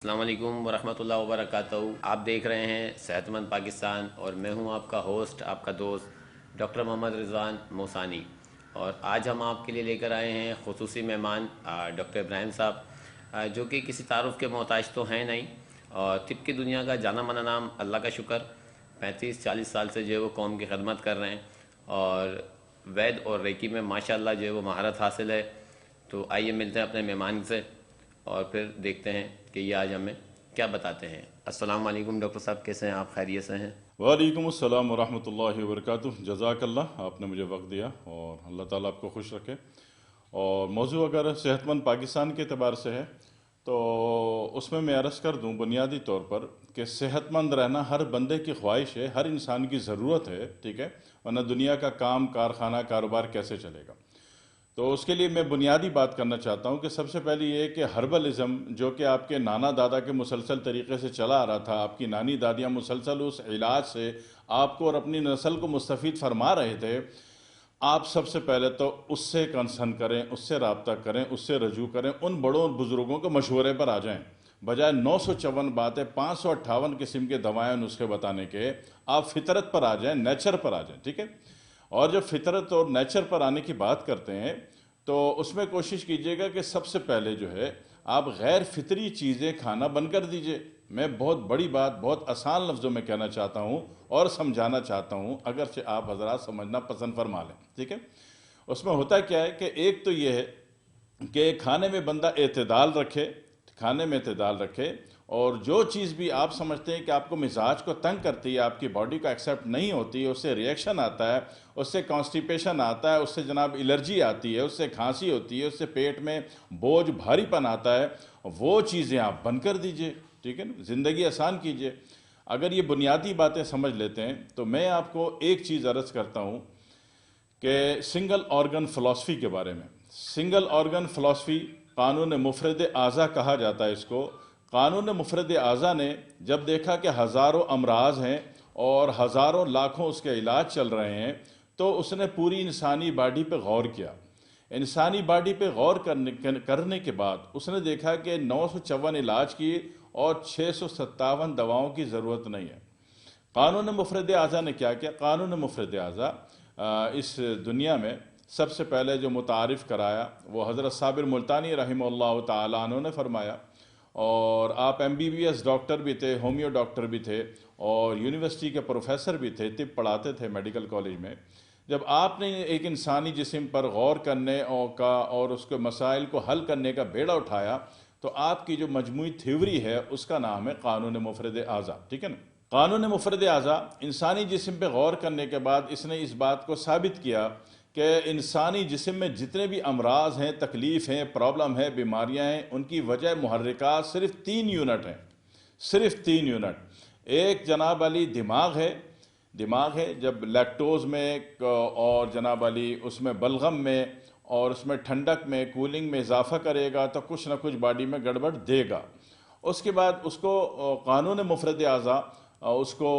السلام علیکم ورحمۃ اللہ وبرکاتہ۔ آپ دیکھ رہے ہیں صحت مند پاکستان اور میں ہوں آپ کا ہوسٹ، آپ کا دوست ڈاکٹر محمد رضوان موسانی۔ اور آج ہم آپ کے لیے لے کر آئے ہیں خصوصی مہمان ڈاکٹر ابراہیم صاحب، جو کہ کسی تعارف کے محتاج تو ہیں نہیں، اور طب کی دنیا کا جانا مانا نام، اللہ کا شکر 35-40 سال سے جو ہے وہ قوم کی خدمت کر رہے ہیں، اور وید اور ریکی میں ماشاءاللہ جو ہے وہ مہارت حاصل ہے۔ تو آئیے ملتے ہیں اپنے مہمان سے اور پھر دیکھتے ہیں کہ یہ آج ہمیں کیا بتاتے ہیں۔ السلام علیکم ڈاکٹر صاحب، کیسے ہیں آپ؟ خیریت سے ہیں؟ وعلیکم السلام ورحمۃ اللہ وبرکاتہ۔ جزاک اللہ، آپ نے مجھے وقت دیا اور اللہ تعالیٰ آپ کو خوش رکھے۔ اور موضوع اگر صحت مند پاکستان کے اعتبار سے ہے تو اس میں عرض کر دوں بنیادی طور پر کہ صحت مند رہنا ہر بندے کی خواہش ہے، ہر انسان کی ضرورت ہے، ٹھیک ہے، ورنہ دنیا کا کام کارخانہ کاروبار کیسے چلے گا؟ تو اس کے لیے میں بنیادی بات کرنا چاہتا ہوں کہ سب سے پہلے یہ کہ ہربلزم جو کہ آپ کے نانا دادا کے مسلسل طریقے سے چلا آ رہا تھا، آپ کی نانی دادیاں مسلسل اس علاج سے آپ کو اور اپنی نسل کو مستفید فرما رہے تھے، آپ سب سے پہلے تو اس سے کنسرن کریں، اس سے رابطہ کریں، اس سے رجوع کریں، ان بڑوں بزرگوں کے مشورے پر آ جائیں، بجائے 954 باتیں 558 قسم کے دوائیں نسخے بتانے کے آپ فطرت پر آ جائیں، نیچر پر آ جائیں، ٹھیک ہے۔ اور جب فطرت اور نیچر پر آنے کی بات کرتے ہیں تو اس میں کوشش کیجئے گا کہ سب سے پہلے جو ہے آپ غیر فطری چیزیں کھانا بند کر دیجئے۔ میں بہت بڑی بات بہت آسان لفظوں میں کہنا چاہتا ہوں اور سمجھانا چاہتا ہوں، اگرچہ آپ حضرات سمجھنا پسند فرما لیں، ٹھیک ہے۔ اس میں ہوتا کیا ہے کہ ایک تو یہ ہے کہ کھانے میں بندہ اعتدال رکھے، کھانے میں اعتدال رکھے، اور جو چیز بھی آپ سمجھتے ہیں کہ آپ کو مزاج کو تنگ کرتی ہے، آپ کی باڈی کو ایکسیپٹ نہیں ہوتی، اس سے ریئیکشن آتا ہے، اس سے کانسٹیپیشن آتا ہے، اس سے جناب الرجی آتی ہے، اس سے کھانسی ہوتی ہے، اس سے پیٹ میں بوجھ بھاری پن آتا ہے، وہ چیزیں آپ بند کر دیجئے، ٹھیک ہے نا، زندگی آسان کیجئے۔ اگر یہ بنیادی باتیں سمجھ لیتے ہیں تو میں آپ کو ایک چیز عرض کرتا ہوں کہ سنگل آرگن فلسفی کے بارے میں۔ سنگل آرگن فلسفی، قانون مفرد اعضا کہا جاتا ہے اس کو۔ قانون مفرد اعضا نے جب دیکھا کہ ہزاروں امراض ہیں اور ہزاروں لاکھوں اس کے علاج چل رہے ہیں تو اس نے پوری انسانی باڈی پہ غور کیا۔ انسانی باڈی پہ غور کرنے کے بعد اس نے دیکھا کہ 954 علاج کی اور 657 دواؤں کی ضرورت نہیں ہے۔ قانون مفرد اعضا نے کیا کیا؟ قانون مفرد اعضا اس دنیا میں سب سے پہلے جو متعارف کرایا وہ حضرت صابر ملتانی رحمہ اللہ تعالیٰ عنہ نے فرمایا، اور آپ MBBS ڈاکٹر بھی تھے، ہومیو ڈاکٹر بھی تھے اور یونیورسٹی کے پروفیسر بھی تھے، طب پڑھاتے تھے میڈیکل کالج میں۔ جب آپ نے ایک انسانی جسم پر غور کرنے اور اس کے مسائل کو حل کرنے کا بیڑا اٹھایا تو آپ کی جو مجموعی تھیوری ہے اس کا نام ہے قانون مفرد اعضا، ٹھیک ہے نا۔ قانون مفرد اعضا انسانی جسم پہ غور کرنے کے بعد اس نے اس بات کو ثابت کیا کہ انسانی جسم میں جتنے بھی امراض ہیں، تکلیف ہیں، پرابلم ہیں، بیماریاں ہیں، ان کی وجہ محرکات صرف 3 یونٹ ہیں، صرف 3 یونٹ۔ ایک جناب علی دماغ ہے، جب لیکٹوز میں اور جناب علی اس میں بلغم میں اور اس میں ٹھنڈک میں کولنگ میں اضافہ کرے گا تو کچھ نہ کچھ باڈی میں گڑبڑ دے گا۔ اس کے بعد اس کو قانون مفرد اعضا اس کو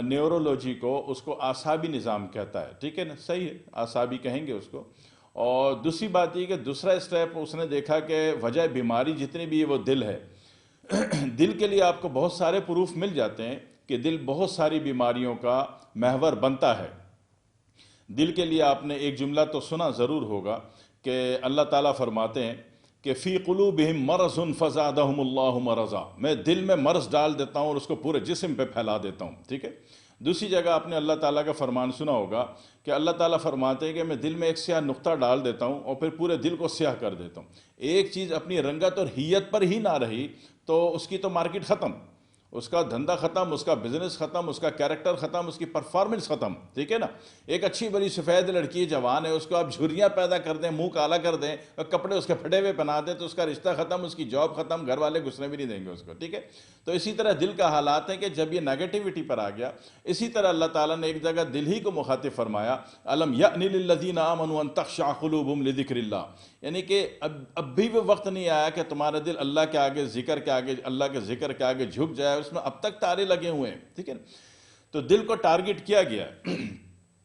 نیورولوجی کو اس کو اعصابی نظام کہتا ہے، ٹھیک ہے نا، صحیح ہے، اعصابی کہیں گے اس کو۔ اور دوسری بات یہ کہ دوسرا اسٹیپ اس نے دیکھا کہ وجہ بیماری جتنی بھی ہے وہ دل ہے۔ دل کے لیے آپ کو بہت سارے پروف مل جاتے ہیں کہ دل بہت ساری بیماریوں کا محور بنتا ہے۔ دل کے لیے آپ نے ایک جملہ تو سنا ضرور ہوگا کہ اللہ تعالیٰ فرماتے ہیں کہ فی قلوبہم مرض فزادہم اللہ مرضا، میں دل میں مرض ڈال دیتا ہوں اور اس کو پورے جسم پہ پھیلا دیتا ہوں، ٹھیک ہے۔ دوسری جگہ آپ نے اللہ تعالیٰ کا فرمان سنا ہوگا کہ اللہ تعالیٰ فرماتے ہیں کہ میں دل میں ایک سیاہ نقطہ ڈال دیتا ہوں اور پھر پورے دل کو سیاہ کر دیتا ہوں۔ ایک چیز اپنی رنگت اور حیت پر ہی نہ رہی تو اس کی تو مارکیٹ ختم، اس کا دھندہ ختم، اس کا بزنس ختم، اس کا کیریکٹر ختم، اس کی پرفارمنس ختم، ٹھیک ہے نا۔ ایک اچھی بڑی سفید لڑکی جوان ہے، اس کو آپ جھریاں پیدا کر دیں، منہ کالا کر دیں اور کپڑے اس کے پھٹے ہوئے پہنا دیں تو اس کا رشتہ ختم، اس کی جاب ختم، گھر والے گھسنے بھی نہیں دیں گے اس کو، ٹھیک ہے۔ تو اسی طرح دل کا حالات ہے کہ جب یہ نیگیٹیوٹی پر آ گیا، اسی طرح اللہ تعالیٰ نے ایک جگہ دل ہی کو مخاطب فرمایا، الم یأن للذین آمنوا ان تخشع قلوبہم لذکر اللہ، یعنی کہ اب بھی وہ وقت نہیں آیا کہ تمہارا دل اللہ کے آگے، ذکر کے آگے، اللہ کے ذکر کے آگے جھک جائے، اس میں اب تک تارے لگے ہوئے ہیں، ٹھیک ہے۔ تو دل کو ٹارگٹ کیا گیا ہے۔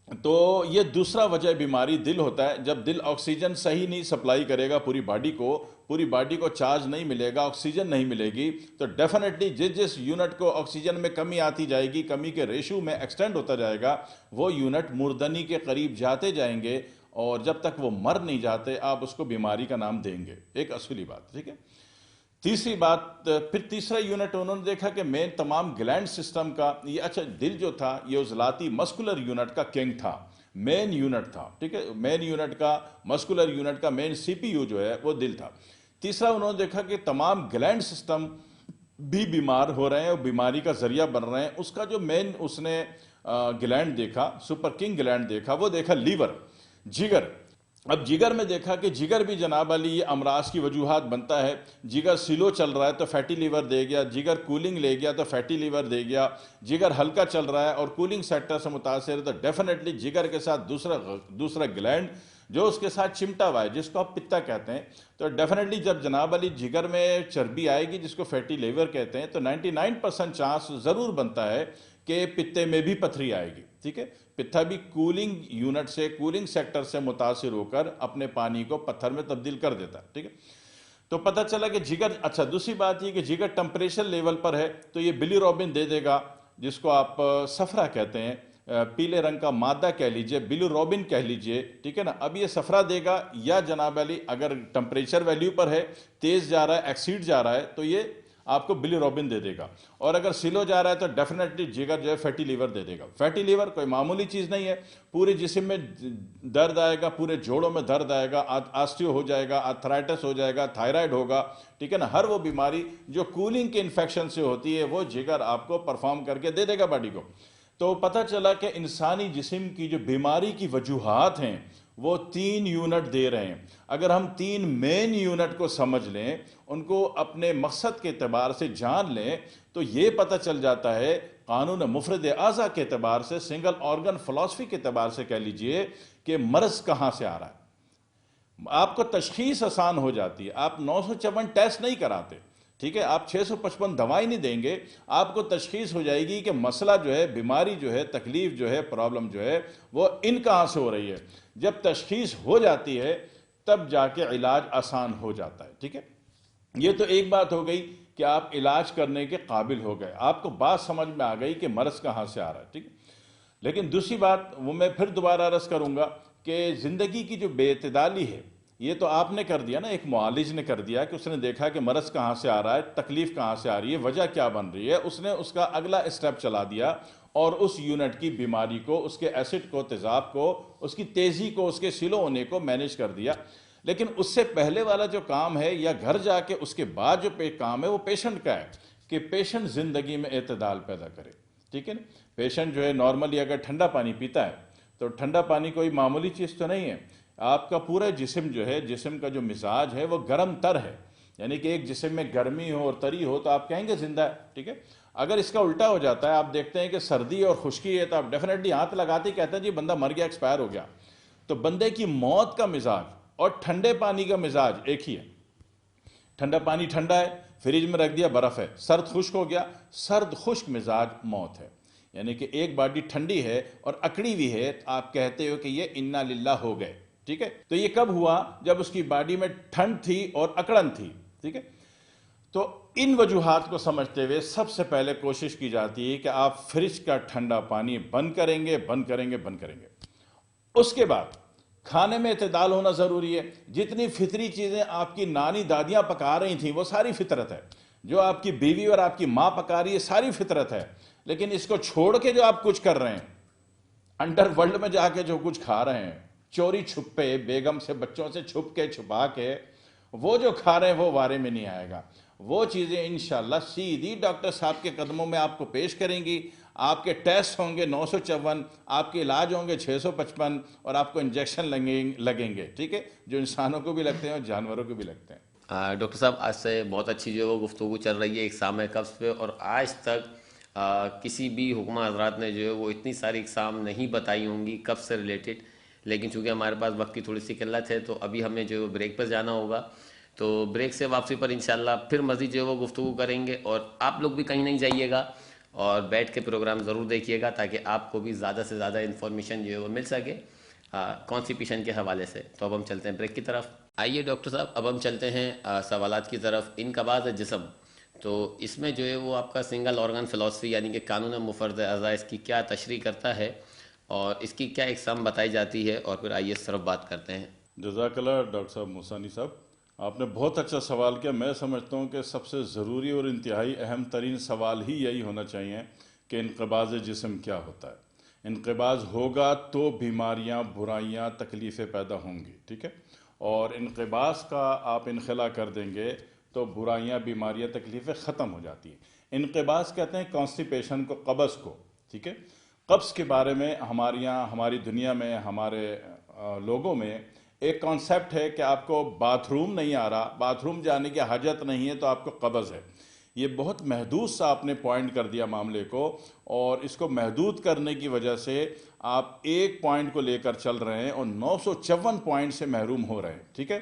تو یہ دوسرا وجہ بیماری دل ہوتا ہے. جب دل آکسیجن صحیح نہیں سپلائی کرے گا پوری باڈی کو چارج نہیں ملے گا، آکسیجن نہیں ملے گی، تو ڈیفینیٹلی جس یونٹ کو آکسیجن میں کمی آتی جائے گی، کمی کے ریشو میں ایکسٹینڈ ہوتا جائے گا، وہ یونٹ مردنی کے قریب جاتے جائیں گے، اور جب تک وہ مر نہیں جاتے آپ اس کو بیماری کا نام دیں گے. ایک اصولی بات. ٹھیک ہے. تیسری بات، پھر تیسرا یونٹ انہوں نے دیکھا کہ مین تمام گلینڈ سسٹم کا یہ، اچھا دل جو تھا یہ عضلاتی مسکولر یونٹ کا کنگ تھا، مین یونٹ تھا. ٹھیک ہے. مین یونٹ کا، مسکولر یونٹ کا مین سی پی یو جو ہے وہ دل تھا. تیسرا انہوں نے دیکھا کہ تمام گلینڈ سسٹم بھی بیمار ہو رہے ہیں اور بیماری کا ذریعہ بن رہے ہیں. اس کا جو مین اس نے گلینڈ دیکھا، سپر کنگ گلینڈ دیکھا، وہ دیکھا لیور، جگر. اب جگر میں دیکھا کہ جگر بھی جناب علی یہ امراض کی وجوہات بنتا ہے. جگر سلو چل رہا ہے تو فیٹی لیور دے گیا، جگر کولنگ لے گیا تو فیٹی لیور دے گیا، جگر ہلکا چل رہا ہے اور کولنگ سیکٹر سے متاثر ہے تو ڈیفینیٹلی جگر کے ساتھ دوسرا گلینڈ جو اس کے ساتھ چمٹا ہوا ہے جس کو آپ پتا کہتے ہیں، تو ڈیفینیٹلی جب جناب علی جگر میں چربی آئے گی جس کو فیٹی لیور کہتے ہیں تو 99% چانس ضرور بنتا ہے کہ پتے میں بھی پتھری آئے گی. ٹھیک ہے. پتھا بھی کولنگ یونٹ سے، کولنگ سیکٹر سے متاثر ہو کر اپنے پانی کو پتھر میں تبدیل کر دیتا ہے. ٹھیک ہے. تو پتہ چلا کہ جگر، اچھا دوسری بات یہ کہ جگر ٹمپریچر لیول پر ہے تو یہ بلی روبن دے دے گا جس کو آپ صفرا کہتے ہیں، پیلے رنگ کا مادہ کہہ لیجئے، بلی روبن کہہ لیجئے. ٹھیک ہے نا. اب یہ صفرا دے گا یا جناب علی اگر ٹمپریچر ویلیو پر ہے، تیز جا رہا ہے، ایکسیڈ جا رہا ہے تو یہ آپ کو بلی روبن دے دے گا، اور اگر سلو جا رہا ہے تو ڈیفینیٹلی جگر جو ہے فیٹی لیور دے دے گا. فیٹی لیور کوئی معمولی چیز نہیں ہے، پورے جسم میں درد آئے گا، پورے جوڑوں میں درد آئے گا، آسٹیو ہو جائے گا، آرتھرائٹس ہو جائے گا، تھائرائڈ ہوگا. ٹھیک ہے نا. ہر وہ بیماری جو کولنگ کے انفیکشن سے ہوتی ہے وہ جگر آپ کو پرفارم کر کے دے دے گا باڈی کو. تو پتہ چلا کہ انسانی جسم کی جو بیماری کی وجوہات ہیں وہ 3 یونٹ دے رہے ہیں. اگر ہم 3 مین یونٹ کو سمجھ لیں، ان کو اپنے مقصد کے اعتبار سے جان لیں، تو یہ پتہ چل جاتا ہے قانون مفرد اعضا کے اعتبار سے، سنگل آرگن فلسفی کے اعتبار سے کہہ لیجئے کہ مرض کہاں سے آ رہا ہے. آپ کو تشخیص آسان ہو جاتی ہے. آپ 954 ٹیسٹ نہیں کراتے. ٹھیک ہے. آپ 655 دوائی نہیں دیں گے، آپ کو تشخیص ہو جائے گی کہ مسئلہ جو ہے، بیماری جو ہے، تکلیف جو ہے، پرابلم جو ہے وہ ان کہاں سے ہو رہی ہے. جب تشخیص ہو جاتی ہے تب جا کے علاج آسان ہو جاتا ہے. ٹھیک ہے. یہ تو ایک بات ہو گئی کہ آپ علاج کرنے کے قابل ہو گئے، آپ کو بات سمجھ میں آ گئی کہ مرض کہاں سے آ رہا ہے. ٹھیک ہے. لیکن دوسری بات وہ میں پھر دوبارہ عرض کروں گا کہ زندگی کی جو بے اعتدالی ہے، یہ تو آپ نے کر دیا نا، ایک معالج نے کر دیا کہ اس نے دیکھا کہ مرض کہاں سے آ رہا ہے، تکلیف کہاں سے آ رہی ہے، وجہ کیا بن رہی ہے، اس نے اس کا اگلا اسٹیپ چلا دیا اور اس یونٹ کی بیماری کو، اس کے ایسڈ کو، تیزاب کو، اس کی تیزی کو، اس کے سلو ہونے کو مینیج کر دیا. لیکن اس سے پہلے والا جو کام ہے یا گھر جا کے اس کے بعد جو کام ہے وہ پیشنٹ کا ہے کہ پیشنٹ زندگی میں اعتدال پیدا کرے. ٹھیک ہے نا. پیشنٹ جو ہے نارملی اگر ٹھنڈا پانی پیتا ہے تو ٹھنڈا پانی کوئی معمولی چیز تو نہیں ہے. آپ کا پورا جسم جو ہے، جسم کا جو مزاج ہے وہ گرم تر ہے، یعنی کہ ایک جسم میں گرمی ہو اور تری ہو تو آپ کہیں گے زندہ ہے. ٹھیک ہے. اگر اس کا الٹا ہو جاتا ہے، آپ دیکھتے ہیں کہ سردی اور خشکی ہے تو آپ ڈیفینیٹلی ہاتھ لگاتے ہی کہتے ہیں جی بندہ مر گیا، ایکسپائر ہو گیا. تو بندے کی موت کا مزاج اور ٹھنڈے پانی کا مزاج ایک ہی ہے. ٹھنڈا پانی ٹھنڈا ہے، فریج میں رکھ دیا برف ہے. سرد خشک ہو گیا، سرد خشک مزاج موت ہے. یعنی کہ ایک باڈی ٹھنڈی ہے اور اکڑی ہوئی ہے، آپ کہتے ہو کہ یہ انا للہ ہو گئے. ٹھیک ہے. تو یہ کب ہوا؟ جب اس کی باڈی میں ٹھنڈ تھی اور اکڑن تھی. ٹھیک ہے. تو ان وجوہات کو سمجھتے ہوئے سب سے پہلے کوشش کی جاتی ہے کہ آپ فریج کا ٹھنڈا پانی بند کریں گے، بند کریں گے، بند کریں گے. اس کے بعد کھانے میں اعتدال ہونا ضروری ہے. جتنی فطری چیزیں آپ کی نانی دادیاں پکا رہی تھیں وہ ساری فطرت ہے. جو آپ کی بیوی اور آپ کی ماں پکا رہی ہے ساری فطرت ہے. لیکن اس کو چھوڑ کے جو آپ کچھ کر رہے ہیں، انڈر ورلڈ میں جا کے جو کچھ کھا رہے ہیں، چوری چھپے بیگم سے، بچوں سے چھپ کے چھپا کے وہ جو کھا رہے ہیں وہ وارے میں نہیں آئے گا. وہ چیزیں انشاءاللہ سیدھی ڈاکٹر صاحب کے قدموں میں آپ کو پیش کریں گی. آپ کے ٹیسٹ ہوں گے 954، آپ کے علاج ہوں گے 655 اور آپ کو انجیکشن لگیں گے. ٹھیک ہے. جو انسانوں کو بھی لگتے ہیں اور جانوروں کو بھی لگتے ہیں. ڈاکٹر صاحب آج سے بہت اچھی جو ہے وہ گفتگو چل رہی ہے اقسام قبض پہ، اور آج تک کسی بھی حکمہ حضرات نے جو ہے وہ اتنی ساری اقسام نہیں بتائی ہوں گی قبض سے ریلیٹڈ. لیکن چونکہ ہمارے پاس وقت کی تھوڑی سی قلت ہے تو ابھی ہمیں جو بریک پر جانا ہوگا. تو بریک سے واپسی پر انشاءاللہ پھر مزید جو ہے وہ گفتگو کریں گے، اور آپ لوگ بھی کہیں نہیں جائیے گا. اور بیٹھ کے پروگرام ضرور دیکھیے گا تاکہ آپ کو بھی زیادہ سے زیادہ انفارمیشن جو ہے وہ مل سکے کانسٹیپیشن کے حوالے سے۔ تو اب ہم چلتے ہیں بریک کی طرف۔ آئیے ڈاکٹر صاحب، اب ہم چلتے ہیں سوالات کی طرف۔ انقباض جسم، تو اس میں جو ہے وہ آپ کا سنگل آرگن فلاسفی یعنی کہ قانون مفرد اعضاء اس کی کیا تشریح کرتا ہے اور اس کی کیا اقسام بتائی جاتی ہے، اور پھر آئیے اس طرف بات کرتے ہیں۔ جزاک اللہ ڈاکٹر صاحب موسانی صاحب، آپ نے بہت اچھا سوال کیا۔ میں سمجھتا ہوں کہ سب سے ضروری اور انتہائی اہم ترین سوال ہی یہی ہونا چاہیے کہ انقباض جسم کیا ہوتا ہے۔ انقباض ہوگا تو بیماریاں، برائیاں، تکلیفیں پیدا ہوں گی، ٹھیک ہے؟ اور انقباض کا آپ انخلا کر دیں گے تو برائیاں، بیماریاں، تکلیفیں ختم ہو جاتی ہیں۔ انقباض کہتے ہیں کانسٹیپیشن کو، قبض کو، ٹھیک ہے؟ قبض کے بارے میں ہمارے یہاں، ہماری دنیا میں، ہمارے لوگوں میں ایک کانسیپٹ ہے کہ آپ کو باتھ روم نہیں آ رہا، باتھ روم جانے کی حاجت نہیں ہے تو آپ کو قبض ہے۔ یہ بہت محدود سا آپ نے پوائنٹ کر دیا معاملے کو، اور اس کو محدود کرنے کی وجہ سے آپ ایک پوائنٹ کو لے کر چل رہے ہیں اور 954 پوائنٹ سے محروم ہو رہے ہیں، ٹھیک ہے؟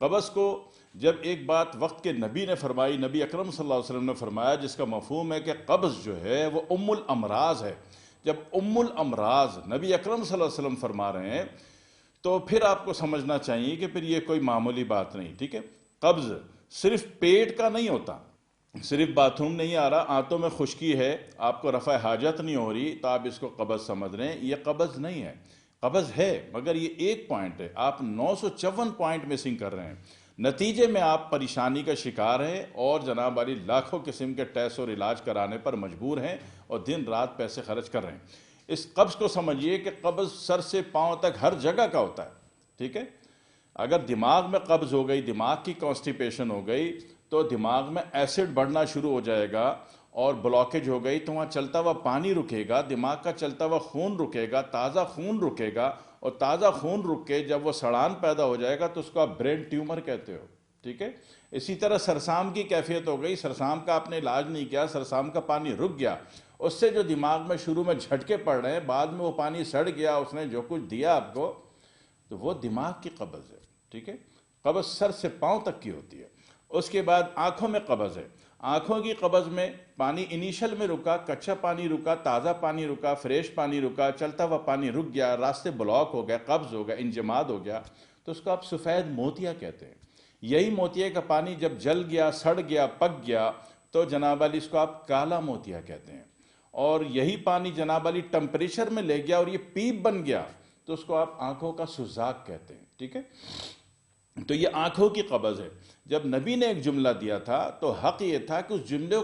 قبض کو جب ایک بات وقت کے نبی نے فرمائی، نبی اکرم صلی اللہ علیہ وسلم نے فرمایا، جس کا مفہوم ہے کہ قبض جو ہے وہ ام الامراض ہے۔ جب ام الامراض نبی اکرم صلی اللہ علیہ وسلم فرما رہے ہیں تو پھر آپ کو سمجھنا چاہیے کہ پھر یہ کوئی معمولی بات نہیں، ٹھیک ہے؟ قبض صرف پیٹ کا نہیں ہوتا، صرف باتھ روم نہیں آ رہا، آنتوں میں خشکی ہے، آپ کو رفع حاجت نہیں ہو رہی تو آپ اس کو قبض سمجھ رہے ہیں، یہ قبض نہیں ہے۔ قبض ہے مگر یہ ایک پوائنٹ ہے، آپ 954 پوائنٹ مسنگ کر رہے ہیں، نتیجے میں آپ پریشانی کا شکار ہیں اور جناب علی لاکھوں قسم کے ٹیسٹ اور علاج کرانے پر مجبور ہیں اور دن رات پیسے خرچ کر رہے ہیں۔ اس قبض کو سمجھیے کہ قبض سر سے پاؤں تک ہر جگہ کا ہوتا ہے، ٹھیک ہے؟ اگر دماغ میں قبض ہو گئی، دماغ کی کانسٹیپیشن ہو گئی تو دماغ میں ایسڈ بڑھنا شروع ہو جائے گا، اور بلاکیج ہو گئی تو وہاں چلتا ہوا پانی رکے گا، دماغ کا چلتا ہوا خون رکے گا، تازہ خون رکے گا، اور تازہ خون رک کے جب وہ سڑان پیدا ہو جائے گا تو اس کو آپ برین ٹیومر کہتے ہو، ٹھیک ہے؟ اسی طرح سرسام کی کیفیت ہو گئی، سرسام کا آپ نے علاج نہیں کیا، سرسام کا پانی رک گیا، اس سے جو دماغ میں شروع میں جھٹکے پڑ رہے ہیں، بعد میں وہ پانی سڑ گیا، اس نے جو کچھ دیا آپ کو، تو وہ دماغ کی قبض ہے، ٹھیک ہے؟ قبض سر سے پاؤں تک کی ہوتی ہے۔ اس کے بعد آنکھوں میں قبض ہے، آنکھوں کی قبض میں پانی انیشل میں رکا، کچا پانی رکا، تازہ پانی رکا، فریش پانی رکا، چلتا ہوا پانی رک گیا، راستے بلاک ہو گیا، قبض ہو گیا، انجماد ہو گیا، تو اس کو آپ سفید موتیا کہتے ہیں۔ یہی موتیا کا پانی جب جل گیا، سڑ گیا، پک گیا تو جناب علی اس کو آپ کالا موتیا کہتے ہیں۔ اور یہی پانی جناب علی ٹمپریچر میں لے گیا اور یہ پیپ بن گیا تو اس کو آپ آنکھوں کا سوزاک کہتے ہیں، ٹھیک ہے؟ تو یہ آنکھوں کی قبض ہے۔ جب نبی نے ایک جملہ دیا تھا تو حق یہ تھا کہ اس جملے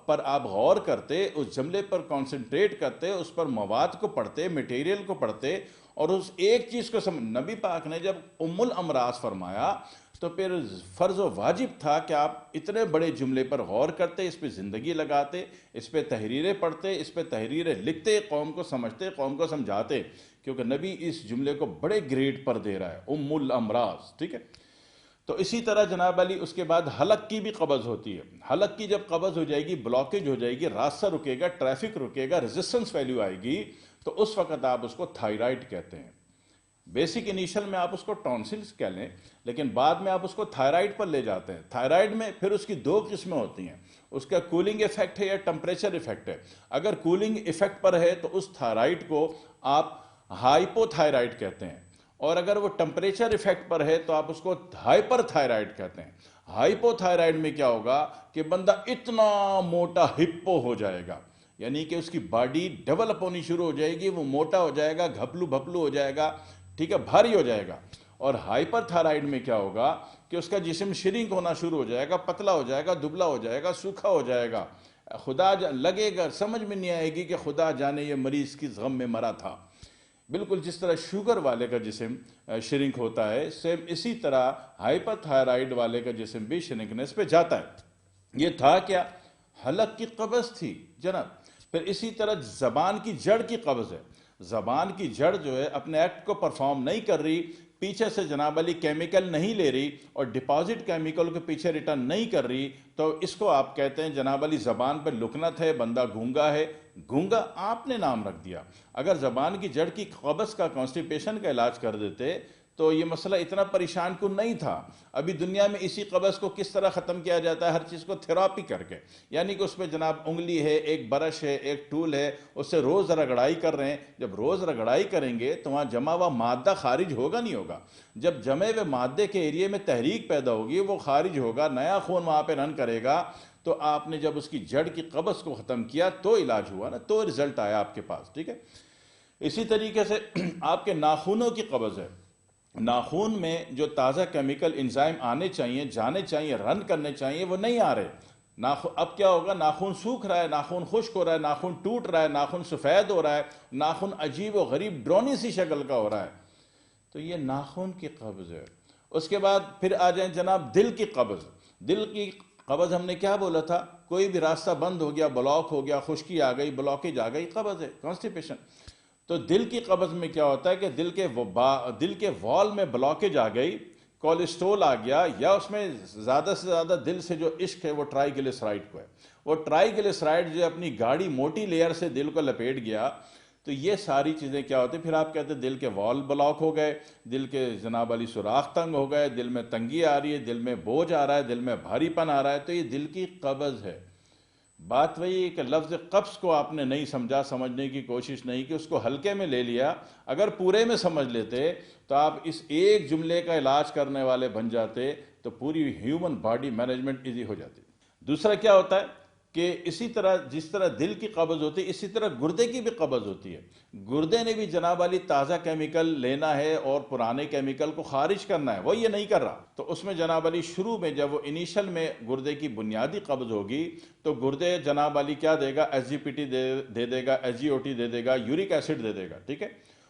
پر آپ غور کرتے، اس جملے پر کانسنٹریٹ کرتے، اس پر مواد کو پڑھتے، میٹیریل کو پڑھتے، اور اس ایک چیز کو نبی پاک نے جب ام الامراض فرمایا تو پھر فرض و واجب تھا کہ آپ اتنے بڑے جملے پر غور کرتے، اس پہ زندگی لگاتے، اس پہ تحریریں پڑھتے، اس پہ تحریریں لکھتے، قوم کو سمجھتے، قوم کو سمجھاتے، کیونکہ نبی اس جملے کو بڑے گریڈ پر دے رہا ہے، ام الامراض، ٹھیک ہے؟ تو اسی طرح جناب علی اس کے بعد حلق کی بھی قبض ہوتی ہے۔ حلق کی جب قبض ہو جائے گی، بلاکیج ہو جائے گی، راستہ رکے گا، ٹریفک رکے گا، ریزسٹنس ویلیو آئے گی، تو اس وقت آپ اس کو تھائرائیڈ کہتے ہیں۔ بیسک انیشل میں آپ اس کو ٹونسلز کہہ لیں، لیکن بعد میں آپ اس کو تھائرائیڈ پر لے جاتے ہیں۔ تھائرائیڈ میں پھر اس کی دو قسمیں ہوتی ہیں، اس کا کولنگ ایفیکٹ ہے یا ٹمپریچر ایفیکٹ ہے۔ اگر کولنگ ایفیکٹ پر ہے تو اس تھائرائیڈ کو آپ ہائپو تھائرائیڈ کہتے ہیں، اور اگر وہ ٹمپریچر ایفیکٹ پر ہے تو آپ اس کو ہائپر تھائرائیڈ کہتے ہیں۔ ہائپو تھائرائیڈ میں کیا ہوگا کہ بندہ اتنا موٹا ہپو ہو جائے گا، یعنی کہ اس کی باڈی ڈیولپ ہونی شروع ہو جائے گی، وہ موٹا ہو جائے گا، گھپلو بھپلو ہو جائے گا، ٹھیک ہے، بھاری ہو جائے گا۔ اور ہائپر تھائرائیڈ میں کیا ہوگا کہ اس کا جسم شرنک ہونا شروع ہو جائے گا، پتلا ہو جائے گا، دبلا ہو جائے گا، سوکھا ہو جائے گا، لگے گا، سمجھ میں نہیں آئے گی کہ خدا جانے یہ مریض کس غم میں مرا تھا۔ بالکل جس طرح شوگر والے کا جسم شرنک ہوتا ہے، سیم اسی طرح ہائپر تھائرائیڈ والے کا جسم بھی شرنکنس پہ جاتا ہے۔ یہ تھا کیا؟ حلق کی قبض تھی جناب۔ پھر اسی طرح زبان کی جڑ کی قبض ہے۔ زبان کی جڑ جو ہے اپنے ایکٹ کو پرفارم نہیں کر رہی، پیچھے سے جناب علی کیمیکل نہیں لے رہی اور ڈپازٹ کیمیکل کے پیچھے ریٹرن نہیں کر رہی، تو اس کو آپ کہتے ہیں جناب علی زبان پہ لکنت ہے، بندہ گونگا ہے۔ گونگا آپ نے نام رکھ دیا۔ اگر زبان کی جڑ کی قبض کا، کانسٹیپیشن کا علاج کر دیتے تو یہ مسئلہ اتنا پریشان کن نہیں تھا. ابھی دنیا میں اسی قبض کو کس طرح ختم کیا جاتا ہے؟ ہر چیز کو تھراپی کر کے، یعنی کہ اس پہ جناب انگلی ہے، ایک برش ہے، ایک ٹول ہے، اس سے روز رگڑائی کر رہے ہیں. جب روز رگڑائی کریں گے تو وہاں جمع ہوا مادہ خارج ہوگا نہیں ہوگا؟ جب جمے ہوئے مادے کے ایریے میں تحریک پیدا ہوگی، وہ خارج ہوگا، نیا خون وہاں پہ رن کرے گا. تو آپ نے جب اس کی جڑ کی قبض کو ختم کیا تو علاج ہوا نا، تو رزلٹ آیا آپ کے پاس. ٹھیک ہے. اسی طریقے سے آپ کے ناخنوں کی قبض ہے. ناخون میں جو تازہ کیمیکل انزائم آنے چاہیے، جانے چاہیے، رن کرنے چاہیے، وہ نہیں آ رہے. اب کیا ہوگا؟ ناخن سوکھ رہا ہے، ناخن خشک ہو رہا ہے، ناخن ٹوٹ رہا ہے، ناخن سفید ہو رہا ہے، ناخن عجیب و غریب ڈرونی سی شکل کا ہو رہا ہے. تو یہ ناخن کی قبض ہے. اس کے بعد پھر آ جائیں جناب دل کی قبض. دل کی قبض ہم نے کیا بولا تھا؟ کوئی بھی راستہ بند ہو گیا، بلاک ہو گیا، خشکی آ گئی، بلاکیج آ گئی، قبض ہے، کانسٹیپیشن. تو دل کی قبض میں کیا ہوتا ہے کہ دل کے وال میں بلاکیج آ گئی، کولیسٹرول آ گیا، یا اس میں زیادہ سے زیادہ دل سے جو عشق ہے وہ ٹرائی گلیسرائڈ کو ہے. وہ ٹرائی گلیسرائڈ جو اپنی گاڑی موٹی لیئر سے دل کو لپیٹ گیا. تو یہ ساری چیزیں کیا ہوتی ہیں؟ پھر آپ کہتے ہیں دل کے وال بلاک ہو گئے، دل کے جناب علی سوراخ تنگ ہو گئے، دل میں تنگی آ رہی ہے، دل میں بوجھ آ رہا ہے، دل میں بھاری پن آ رہا ہے. تو یہ دل کی قبض ہے. بات وہی ہے کہ لفظ قبض کو آپ نے نہیں سمجھا، سمجھنے کی کوشش نہیں کی، اس کو ہلکے میں لے لیا. اگر پورے میں سمجھ لیتے تو آپ اس ایک جملے کا علاج کرنے والے بن جاتے، تو پوری ہیومن باڈی مینجمنٹ ایزی ہو جاتی. دوسرا کیا ہوتا ہے کہ اسی طرح جس طرح دل کی قبض ہوتی ہے، اسی طرح گردے کی بھی قبض ہوتی ہے. گردے نے بھی جناب والی تازہ کیمیکل لینا ہے اور پرانے کیمیکل کو خارج کرنا ہے، وہ یہ نہیں کر رہا. تو اس میں جناب علی شروع میں جب وہ انیشل میں گردے کی بنیادی قبض ہوگی تو گردے جناب علی کیا دے گا؟ ایس جی پی ٹی دے دے گا، ایس جی او ٹی دے دے گا، یورک ایسڈ دے دے گا. ٹھیک ہے.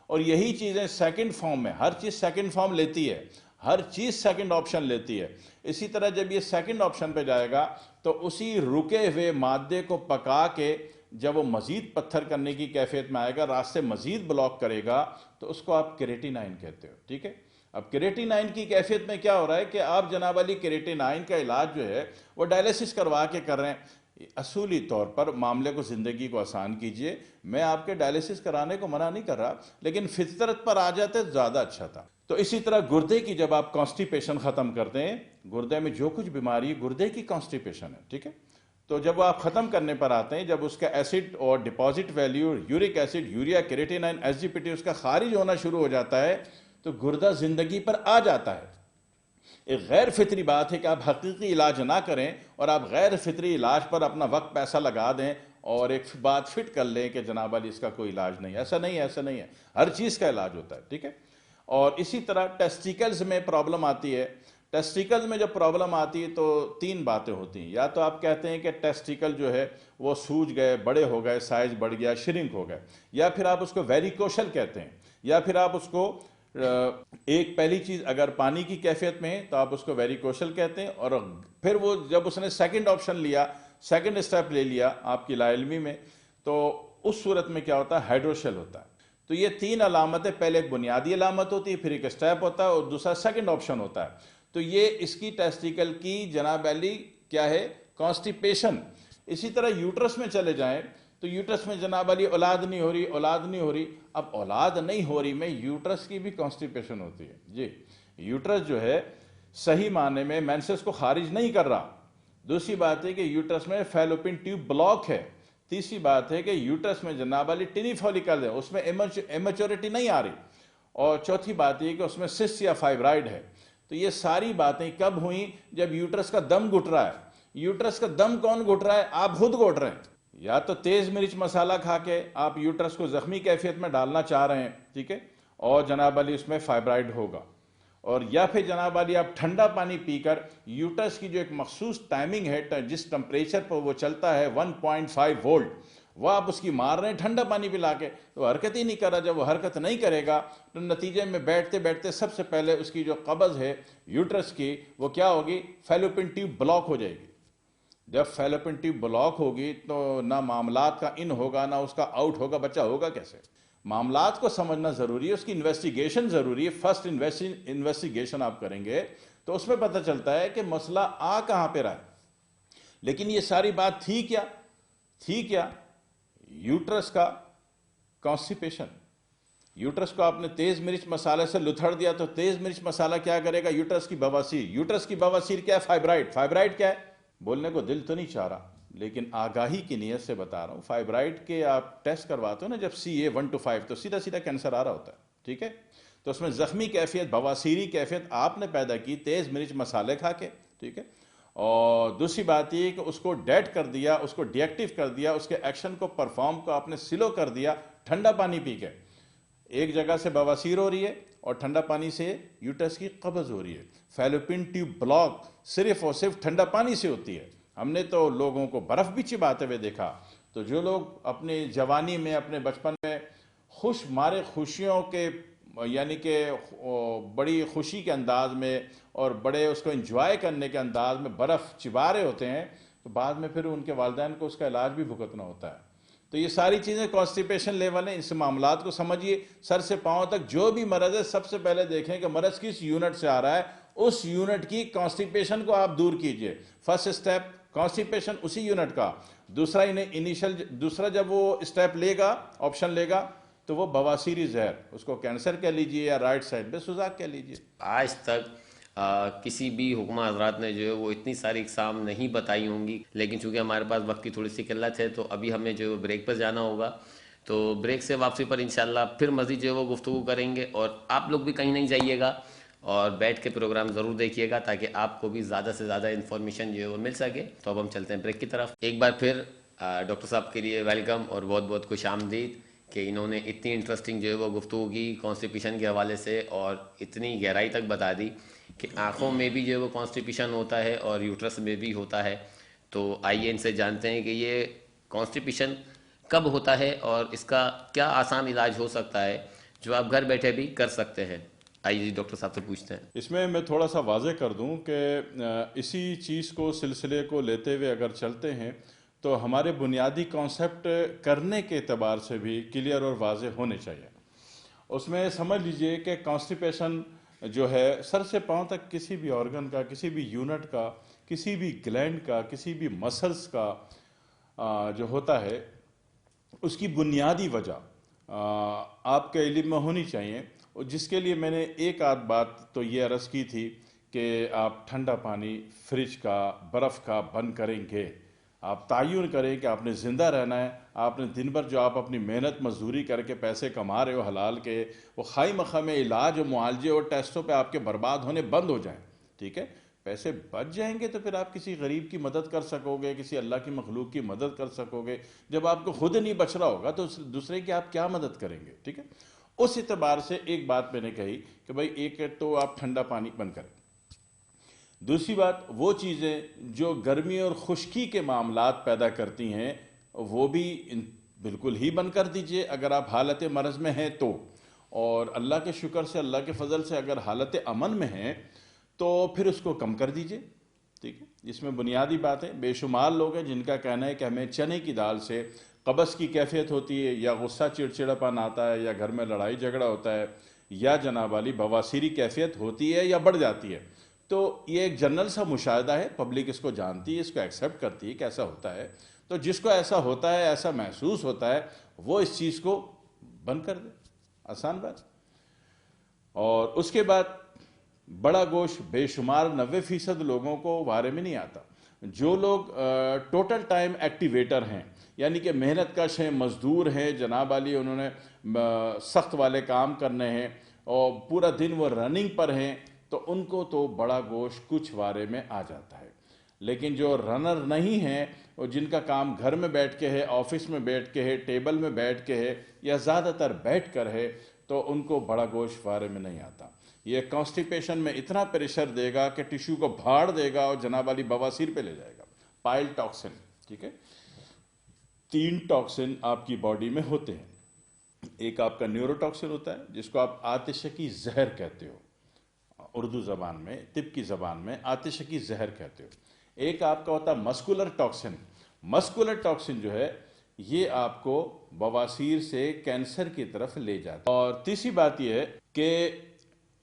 اور یہی چیزیں سیکنڈ فارم میں، ہر چیز سیکنڈ فارم لیتی ہے، ہر چیز سیکنڈ آپشن لیتی ہے. اسی طرح جب یہ سیکنڈ آپشن پہ جائے گا تو اسی رکے ہوئے مادے کو پکا کے جب وہ مزید پتھر کرنے کی کیفیت میں آئے گا، راستے مزید بلاک کرے گا، تو اس کو آپ کریٹینائن کہتے ہو. ٹھیک ہے. اب کریٹینائن کی کیفیت میں کیا ہو رہا ہے کہ آپ جناب علی کریٹینائن کا علاج جو ہے وہ ڈائلیسس کروا کے کر رہے ہیں. اصولی طور پر معاملے کو، زندگی کو آسان کیجئے. میں آپ کے ڈائلیسس کرانے کو منع نہیں کر رہا، لیکن فطرت پر آ جاتے تو زیادہ اچھا تھا. تو اسی طرح گردے کی جب آپ کانسٹیپیشن ختم کرتے ہیں، گردے میں جو کچھ بیماری گردے کی کانسٹیپیشن ہے، ٹھیک ہے، تو جب آپ ختم کرنے پر آتے ہیں، جب اس کا ایسڈ اور deposit value, uric acid, urea, creatinine, S G P T اس کا خارج ہونا شروع ہو جاتا ہے، تو گردہ زندگی پر آ جاتا ہے. ایک غیر فطری بات ہے کہ آپ حقیقی علاج نہ کریں اور آپ غیر فطری علاج پر اپنا وقت پیسہ لگا دیں اور ایک بات فٹ کر لیں کہ جناب علی اس کا کوئی علاج نہیں ہے. ایسا نہیں ہے، ایسا نہیں ہے. ہر چیز کا علاج ہوتا ہے. ٹھیک ہے. اور اسی طرح ٹیسٹیکلز میں پرابلم آتی ہے. ٹیسٹیکلز میں جب پرابلم آتی ہے تو تین باتیں ہوتی ہیں. یا تو آپ کہتے ہیں کہ ٹیسٹیکل جو ہے وہ سوج گئے، بڑے ہو گئے، سائز بڑھ گیا، شرنک ہو گئے. یا پھر آپ اس کو ویریکوشل کہتے ہیں. یا پھر آپ اس کو ایک پہلی چیز، اگر پانی کی کیفیت میں ہے تو آپ اس کو ویریکوشل کہتے ہیں. اور پھر وہ جب اس نے سیکنڈ آپشن لیا، سیکنڈ اسٹیپ لے لیا آپ کی لا علمی میں، تو اس صورت میں کیا ہوتا ہے؟ ہائیڈروشل ہوتا ہے. تو یہ تین علامتیں، پہلے ایک بنیادی علامت ہوتی ہے، پھر ایک اسٹیپ ہوتا ہے، اور دوسرا سیکنڈ آپشن ہوتا ہے. تو یہ اس کی ٹیسٹیکل کی جناب علی کیا ہے؟ کانسٹیپیشن. اسی طرح یوٹرس میں چلے جائیں تو یوٹرس میں جناب علی اولاد نہیں ہو رہی، اولاد نہیں ہو رہی. اب اولاد نہیں ہو رہی میں یوٹرس کی بھی کانسٹیپیشن ہوتی ہے. جی، یوٹرس جو ہے صحیح معنی میں مینسس کو خارج نہیں کر رہا. دوسری بات ہے کہ یوٹرس میں فیلوپین ٹیوب بلاک ہے. تیسری بات ہے کہ یوٹرس میں جناب علی ٹینی فولیکل ہے، اس میں ایمیچورٹی نہیں آ رہی. اور چوتھی بات یہ کہ اس میں سسٹ یا فائبرائڈ ہے. تو یہ ساری باتیں کب ہوئیں؟ جب یوٹرس کا دم گھٹ رہا ہے. یوٹرس کا دم کون گھٹ رہا ہے؟ آپ خود گھٹ رہے ہیں. یا تو تیز مرچ مسالہ کھا کے آپ یوٹرس کو زخمی کیفیت میں ڈالنا چاہ رہے ہیں، ٹھیک ہے، اور جناب علی اس میں فائبرائڈ ہوگا. اور یا پھر جناب علی آپ ٹھنڈا پانی پی کر یوٹرس کی جو ایک مخصوص ٹائمنگ ہے، جس ٹمپریچر پر وہ چلتا ہے 1.5 وولٹ، وہ آپ اس کی مار رہے ہیں ٹھنڈا پانی پلا کے. وہ حرکت ہی نہیں کر رہا. جب وہ حرکت نہیں کرے گا تو نتیجے میں بیٹھتے بیٹھتے سب سے پہلے اس کی جو قبض ہے یوٹرس کی، وہ کیا ہوگی؟ فیلوپین ٹیوب بلاک ہو جائے گی. جب فیلوپین ٹیوب بلاک ہوگی تو نہ معاملات کا ان ہوگا نہ اس کا آؤٹ ہوگا. بچہ ہوگا کیسے؟ معاملات کو سمجھنا ضروری ہے، اس کی انویسٹیگیشن ضروری ہے. فرسٹ انویسٹیگیشن آپ کریں گے تو اس میں پتہ چلتا ہے کہ مسئلہ آ کہاں پہ رہا ہے. لیکن یہ ساری بات تھی کیا؟ تھی کیا؟ یوٹرس کا کانسٹیپیشن. یوٹرس کو آپ نے تیز مرچ مسالے سے لتھڑ دیا تو تیز مرچ مسالہ کیا کرے گا؟ یوٹرس کی بواسیر. یوٹرس کی بواسیر کیا ہے؟ فائبرائڈ. فائبرائڈ کیا ہے؟ بولنے کو دل تو نہیں چاہ رہا لیکن آگاہی کی نیت سے بتا رہا ہوں. فائبرائڈ کے آپ ٹیسٹ کرواتے ہو نا جب CA 1 to 5 تو سیدھا سیدھا کینسر آ رہا ہوتا ہے. ٹھیک ہے، تو اس میں زخمی کیفیت، بواسیری کیفیت آپ نے پیدا کی تیز مرچ مسالے کھا کے. ٹھیک ہے، اور دوسری بات یہ کہ اس کو ڈیڈ کر دیا، اس کو ڈی ایکٹیو کر دیا، اس کے ایکشن کو پرفارم کو آپ نے سلو کر دیا ٹھنڈا پانی پی کے. ایک جگہ سے بواسیر ہو رہی ہے اور ٹھنڈا پانی سے یوٹرس کی قبض ہو رہی ہے. فیلوپین ٹیوب بلاک صرف اور صرف ٹھنڈا پانی سے ہوتی ہے. ہم نے تو لوگوں کو برف بھی چباتے ہوئے دیکھا. تو جو لوگ اپنی جوانی میں، اپنے بچپن میں خوش مارے خوشیوں کے یعنی کہ بڑی خوشی کے انداز میں اور بڑے اس کو انجوائے کرنے کے انداز میں برف چبا رہے ہوتے ہیں تو بعد میں پھر ان کے والدین کو اس کا علاج بھی بھگتنا ہوتا ہے. تو یہ ساری چیزیں کانسٹیپیشن لیول ہیں. اس معاملات کو سمجھیے سر سے پاؤں تک. جو بھی مرض ہے سب سے پہلے دیکھیں کہ مرض کس یونٹ سے آ رہا ہے، اس یونٹ کی کانسٹیپیشن کو آپ دور کیجئے. فرسٹ اسٹیپ کانسٹیپیشن اسی یونٹ کا. دوسرا جب وہ اسٹیپ لے گا، آپشن لے گا تو وہ بواسیری زہر، اس کو کینسر کہہ لیجئے یا رائٹ سائڈ پہ سوزاک کہہ لیجئے. آج تک کسی بھی حکمہ حضرات نے جو ہے وہ اتنی ساری اقسام نہیں بتائی ہوں گی، لیکن چونکہ ہمارے پاس وقت کی تھوڑی سی قلت ہے تو ابھی ہمیں جو ہے بریک پر جانا ہوگا. تو بریک سے واپسی پر انشاءاللہ پھر مزید جو ہے وہ گفتگو کریں گے، اور آپ لوگ بھی کہیں نہیں جائیے گا اور بیٹھ کے پروگرام ضرور دیکھیے گا تاکہ آپ کو بھی زیادہ سے زیادہ انفارمیشن جو ہے وہ مل سکے. تو اب ہم چلتے ہیں بریک کی طرف. ایک بار پھر ڈاکٹر صاحب کے لیے ویلکم اور بہت بہت خوش آمدید کہ انہوں نے اتنی انٹرسٹنگ جو ہے وہ گفتگو کی کانسٹیپیشن کے حوالے سے اور اتنی گہرائی تک بتا دی کہ آنکھوں میں بھی جو ہے وہ کانسٹیپیشن ہوتا ہے اور یوٹرس میں بھی ہوتا ہے. تو آئیے ان سے جانتے ہیں کہ یہ کانسٹیپیشن کب ہوتا ہے اور اس کا کیا آسان علاج ہو سکتا ہے جو آپ گھر بیٹھے بھی کر سکتے ہیں. آئیے ڈاکٹر صاحب سے پوچھتے ہیں. اس میں تھوڑا سا واضح کر دوں کہ اسی چیز کو سلسلے کو لیتے ہوئے اگر چلتے ہیں تو ہمارے بنیادی کانسیپٹ کرنے کے اعتبار سے بھی کلیئر اور واضح ہونے چاہیے. اس میں سمجھ لیجئے کہ کانسٹیپیشن جو ہے سر سے پاؤں تک کسی بھی آرگن کا، کسی بھی یونٹ کا، کسی بھی گلینڈ کا، کسی بھی مسلز کا جو ہوتا ہے اس کی بنیادی وجہ آپ کے علم میں ہونی چاہیے. اور جس کے لیے میں نے ایک آدھ بات تو یہ عرض کی تھی کہ آپ ٹھنڈا پانی فریج کا، برف کا بند کریں گے. آپ تعین کریں کہ آپ نے زندہ رہنا ہے. آپ نے دن بھر جو آپ اپنی محنت مزدوری کر کے پیسے کما رہے ہو حلال کے، وہ خائی مخام علاج و معالجے اور ٹیسٹوں پہ آپ کے برباد ہونے بند ہو جائیں. ٹھیک ہے، پیسے بچ جائیں گے تو پھر آپ کسی غریب کی مدد کر سکو گے، کسی اللہ کی مخلوق کی مدد کر سکو گے. جب آپ کو خود نہیں بچ رہا ہوگا تو دوسرے کی آپ کیا مدد کریں گے. ٹھیک ہے، اس اعتبار سے ایک بات میں نے کہی کہ بھائی ایک تو آپ ٹھنڈا پانی بند کریں. دوسری بات، وہ چیزیں جو گرمی اور خشکی کے معاملات پیدا کرتی ہیں وہ بھی بالکل ہی بند کر دیجئے اگر آپ حالت مرض میں ہیں تو. اور اللہ کے شکر سے، اللہ کے فضل سے اگر حالت امن میں ہیں تو پھر اس کو کم کر دیجئے. ٹھیک ہے، اس میں بنیادی باتیں بے شمار لوگ ہیں جن کا کہنا ہے کہ ہمیں چنے کی دال سے قبض کی کیفیت ہوتی ہے، یا غصہ چڑچڑاپن آتا ہے، یا گھر میں لڑائی جھگڑا ہوتا ہے، یا جناب والی بواسیری کیفیت ہوتی ہے یا بڑھ جاتی ہے. تو یہ ایک جنرل سا مشاہدہ ہے، پبلک اس کو جانتی ہے، اس کو ایکسیپٹ کرتی ہے کہ ایسا ہوتا ہے. تو جس کو ایسا ہوتا ہے، ایسا محسوس ہوتا ہے، وہ اس چیز کو بند کر دے. آسان بات. اور اس کے بعد بڑا گوشت بے شمار 90% لوگوں کو بارے میں نہیں آتا. جو لوگ ٹوٹل ٹائم ایکٹیویٹر ہیں، یعنی کہ محنت کش ہیں، مزدور ہیں جناب علی، انہوں نے سخت والے کام کرنے ہیں اور پورا دن وہ رننگ پر ہیں، تو ان کو تو بڑا گوشت کچھ وارے میں آ جاتا ہے. لیکن جو رنر نہیں ہیں اور جن کا کام گھر میں بیٹھ کے ہے، آفس میں بیٹھ کے ہے، ٹیبل میں بیٹھ کے ہے، یا زیادہ تر بیٹھ کر ہے، تو ان کو بڑا گوشت وارے میں نہیں آتا. یہ کانسٹیپیشن میں اتنا پریشر دے گا کہ ٹیشو کو بھاڑ دے گا اور جناب والی بواسیر پہ لے جائے گا. Pile toxin. ٹھیک ہے، 3 ٹاکسن آپ کی باڈی میں ہوتے ہیں. ایک آپ کا نیورو ٹاکسن ہوتا ہے جس کو آپ آتش کی زہر کہتے ہو، اردو زبان میں، طب کی زبان میں آتش کی زہر کہتے ہو. ایک آپ کا ہوتا ہے مسکولر ٹاکسن. مسکولر ٹاکسن جو ہے یہ آپ کو بواسیر سے کینسر کی طرف لے جاتا ہے. اور تیسری بات یہ ہے کہ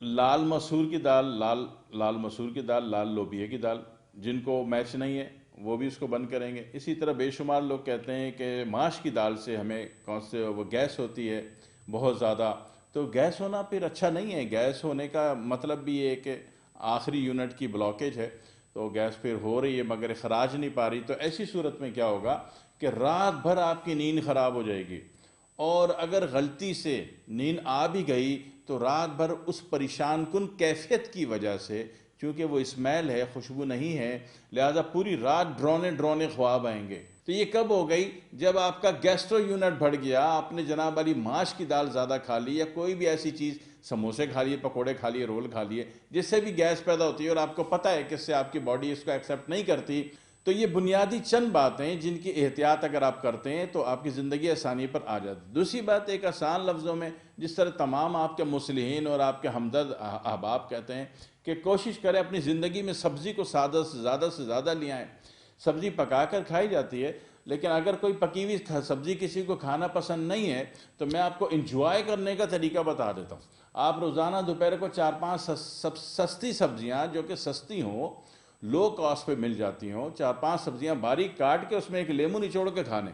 لال مسور کی دال، لال مسور کی دال، لال لوبیا کی دال، جن کو میچ نہیں ہے وہ بھی اس کو بند کریں گے. اسی طرح بے شمار لوگ کہتے ہیں کہ ماش کی دال سے ہمیں کون سے وہ گیس ہوتی ہے بہت زیادہ، تو گیس ہونا پھر اچھا نہیں ہے. گیس ہونے کا مطلب بھی یہ ہے کہ آخری یونٹ کی بلاکیج ہے, تو گیس پھر ہو رہی ہے مگر اخراج نہیں پا رہی. تو ایسی صورت میں کیا ہوگا کہ رات بھر آپ کی نیند خراب ہو جائے گی, اور اگر غلطی سے نیند آ بھی گئی تو رات بھر اس پریشان کن کیفیت کی وجہ سے, چونکہ وہ اسمیل ہے, خوشبو نہیں ہے, لہذا پوری رات ڈرونے خواب آئیں گے. تو یہ کب ہو گئی؟ جب آپ کا گیسٹرو یونٹ بڑھ گیا, آپ نے جناب والی ماش کی دال زیادہ کھا لی, یا کوئی بھی ایسی چیز, سموسے کھا لیے, پکوڑے کھا لیے, رول کھا لیے, جس سے بھی گیس پیدا ہوتی ہے اور آپ کو پتہ ہے کہ اس سے آپ کی باڈی اس کو ایکسیپٹ نہیں کرتی. تو یہ بنیادی چند باتیں جن کی احتیاط اگر آپ کرتے ہیں تو آپ کی زندگی آسانی پر آ جاتی. دوسری بات, ایک آسان لفظوں میں جس طرح تمام آپ کے مصلحین اور آپ کے ہمدرد احباب کہتے ہیں کہ کوشش کریں اپنی زندگی میں سبزی کو زیادہ سے زیادہ لے آئیں. سبزی پکا کر کھائی جاتی ہے, لیکن اگر کوئی پکی ہوئی سبزی کسی کو کھانا پسند نہیں ہے تو میں آپ کو انجوائے کرنے کا طریقہ بتا دیتا ہوں. آپ روزانہ دوپہر کو 4-5 سستی سبزیاں, جو کہ سستی ہوں, لو کاسٹ پہ مل جاتی ہوں, 4-5 سبزیاں باریک کاٹ کے اس میں ایک لیمو نچوڑ کے کھانے,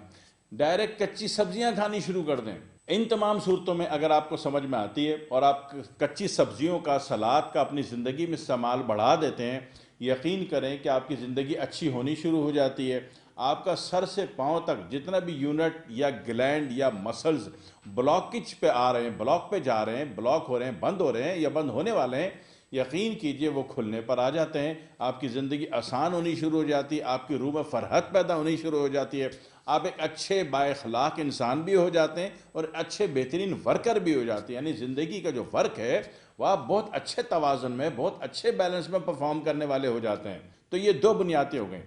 ڈائریکٹ کچی سبزیاں کھانی شروع کر دیں. ان تمام صورتوں میں اگر آپ کو سمجھ میں آتی ہے اور آپ کچی سبزیوں کا, سلاد کا اپنی زندگی میں استعمال بڑھا دیتے ہیں, یقین کریں کہ آپ کی زندگی اچھی ہونی شروع ہو جاتی ہے. آپ کا سر سے پاؤں تک جتنا بھی یونٹ یا گلینڈ یا مسلز بلاکیج پہ آ رہے ہیں, بلاک پہ جا رہے ہیں, بلاک ہو رہے ہیں, بند ہو رہے ہیں یا بند ہونے والے ہیں, یقین کیجئے وہ کھلنے پر آ جاتے ہیں. آپ کی زندگی آسان ہونی شروع ہو جاتی ہے, آپ کی روح میں فرحت پیدا ہونی شروع ہو جاتی ہے, آپ ایک اچھے بااخلاق انسان بھی ہو جاتے ہیں اور اچھے بہترین ورکر بھی ہو جاتے ہیں. یعنی زندگی کا جو ورک ہے وہ آپ بہت اچھے توازن میں, بہت اچھے بیلنس میں پرفارم کرنے والے ہو جاتے ہیں. تو یہ 2 بنیادیں ہو گئیں.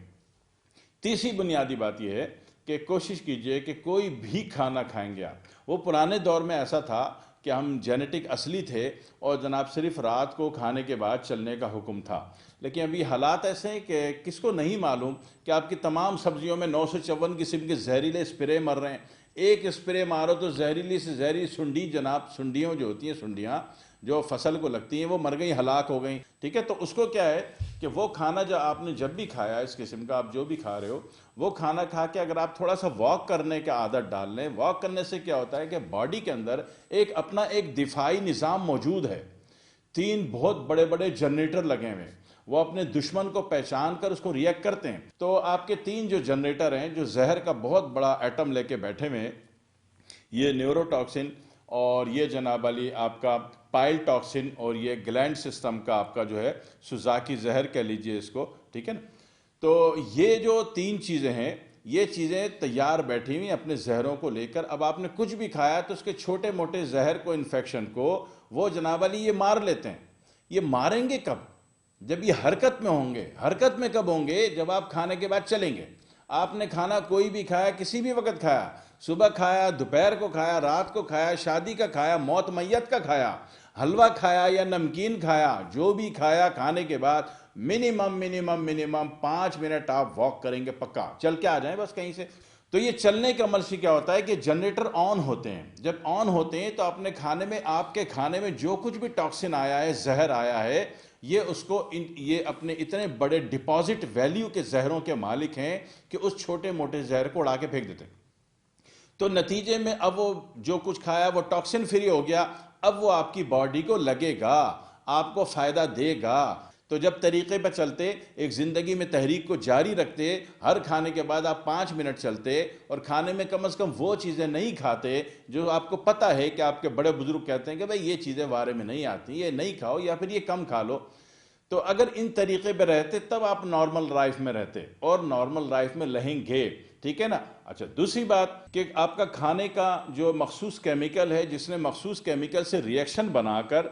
تیسری بنیادی بات یہ ہے کہ کوشش کیجئے کہ کوئی بھی کھانا کھائیں گے آپ. وہ پرانے دور میں ایسا تھا کہ ہم جینیٹک اصلی تھے اور جناب صرف رات کو کھانے کے بعد چلنے کا حکم تھا, لیکن ابھی حالات ایسے ہیں کہ کس کو نہیں معلوم کہ آپ کی تمام سبزیوں میں 954 قسم کے زہریلے اسپرے مر رہے ہیں. ایک اسپرے مارو تو زہریلی سے زہریلی سنڈی, جناب سنڈیوں جو ہوتی ہیں, سنڈیاں جو فصل کو لگتی ہیں, وہ مر گئی, ہلاک ہو گئیں. ٹھیک ہے, تو اس کو کیا ہے کہ وہ کھانا جو آپ نے جب بھی کھایا اس قسم کا, آپ جو بھی کھا رہے ہو, وہ کھانا کھا کے اگر آپ تھوڑا سا واک کرنے کا عادت ڈال لیں, واک کرنے سے کیا ہوتا ہے کہ باڈی کے اندر ایک اپنا ایک دفاعی نظام موجود ہے. 3 بہت بڑے بڑے جنریٹر لگے ہوئے ہیں, وہ اپنے دشمن کو پہچان کر اس کو ریئیکٹ کرتے ہیں. تو آپ کے 3 جو جنریٹر ہیں جو زہر کا بہت بڑا ایٹم لے کے بیٹھے ہوئے ہیں, یہ نیورو ٹاکسن اور یہ جناب علی آپ کا پائل ٹاکسن اور یہ گلینڈ سسٹم کا آپ کا جو ہے سوزاکی زہر کہہ لیجئے اس کو, ٹھیک ہے نا. تو یہ جو 3 چیزیں ہیں, یہ چیزیں تیار بیٹھی ہوئی اپنے زہروں کو لے کر. اب آپ نے کچھ بھی کھایا تو اس کے چھوٹے موٹے زہر کو, انفیکشن کو, وہ جناب علی یہ مار لیتے ہیں. یہ ماریں گے کب؟ جب یہ حرکت میں ہوں گے. حرکت میں کب ہوں گے؟ جب آپ کھانے کے بعد چلیں گے. آپ نے کھانا کوئی بھی کھایا, کسی بھی وقت کھایا, صبح کھایا, دوپہر کو کھایا, رات کو کھایا, شادی کا کھایا, موت میت کا کھایا, حلوہ کھایا یا نمکین کھایا, جو بھی کھایا, کھانے کے بعد منیمم 5 منٹ آپ واک کریں گے پکا. چل کے آ جائیں بس کہیں سے. تو یہ چلنے کے عمل سے کیا ہوتا ہے کہ جنریٹر آن ہوتے ہیں. جب آن ہوتے ہیں تو اپنے کھانے میں, آپ کے کھانے میں جو کچھ بھی ٹاکسن آیا ہے, زہر آیا ہے, یہ اس کو یہ اپنے اتنے بڑے ڈپازٹ ویلیو کے زہروں کے مالک ہیں کہ اس چھوٹے موٹے زہر کو اڑا کے پھینک دیتے ہیں. تو نتیجے میں اب وہ جو کچھ کھایا وہ ٹاکسن فری ہو گیا, اب وہ آپ کی باڈی کو لگے گا, آپ کو فائدہ دے گا. تو جب طریقے پہ چلتے, ایک زندگی میں تحریک کو جاری رکھتے, ہر کھانے کے بعد آپ 5 منٹ چلتے اور کھانے میں کم از کم وہ چیزیں نہیں کھاتے جو آپ کو پتہ ہے کہ آپ کے بڑے بزرگ کہتے ہیں کہ بھئی یہ چیزیں بارے میں نہیں آتی, یہ نہیں کھاؤ یا پھر یہ کم کھا لو. تو اگر ان طریقے پہ رہتے تب آپ نارمل لائف میں رہتے اور نارمل لائف میں رہیں گے. ٹھیک ہے نا. اچھا, دوسری بات کہ آپ کا کھانے کا جو مخصوص کیمیکل ہے, جس نے مخصوص کیمیکل سے ریئیکشن بنا کر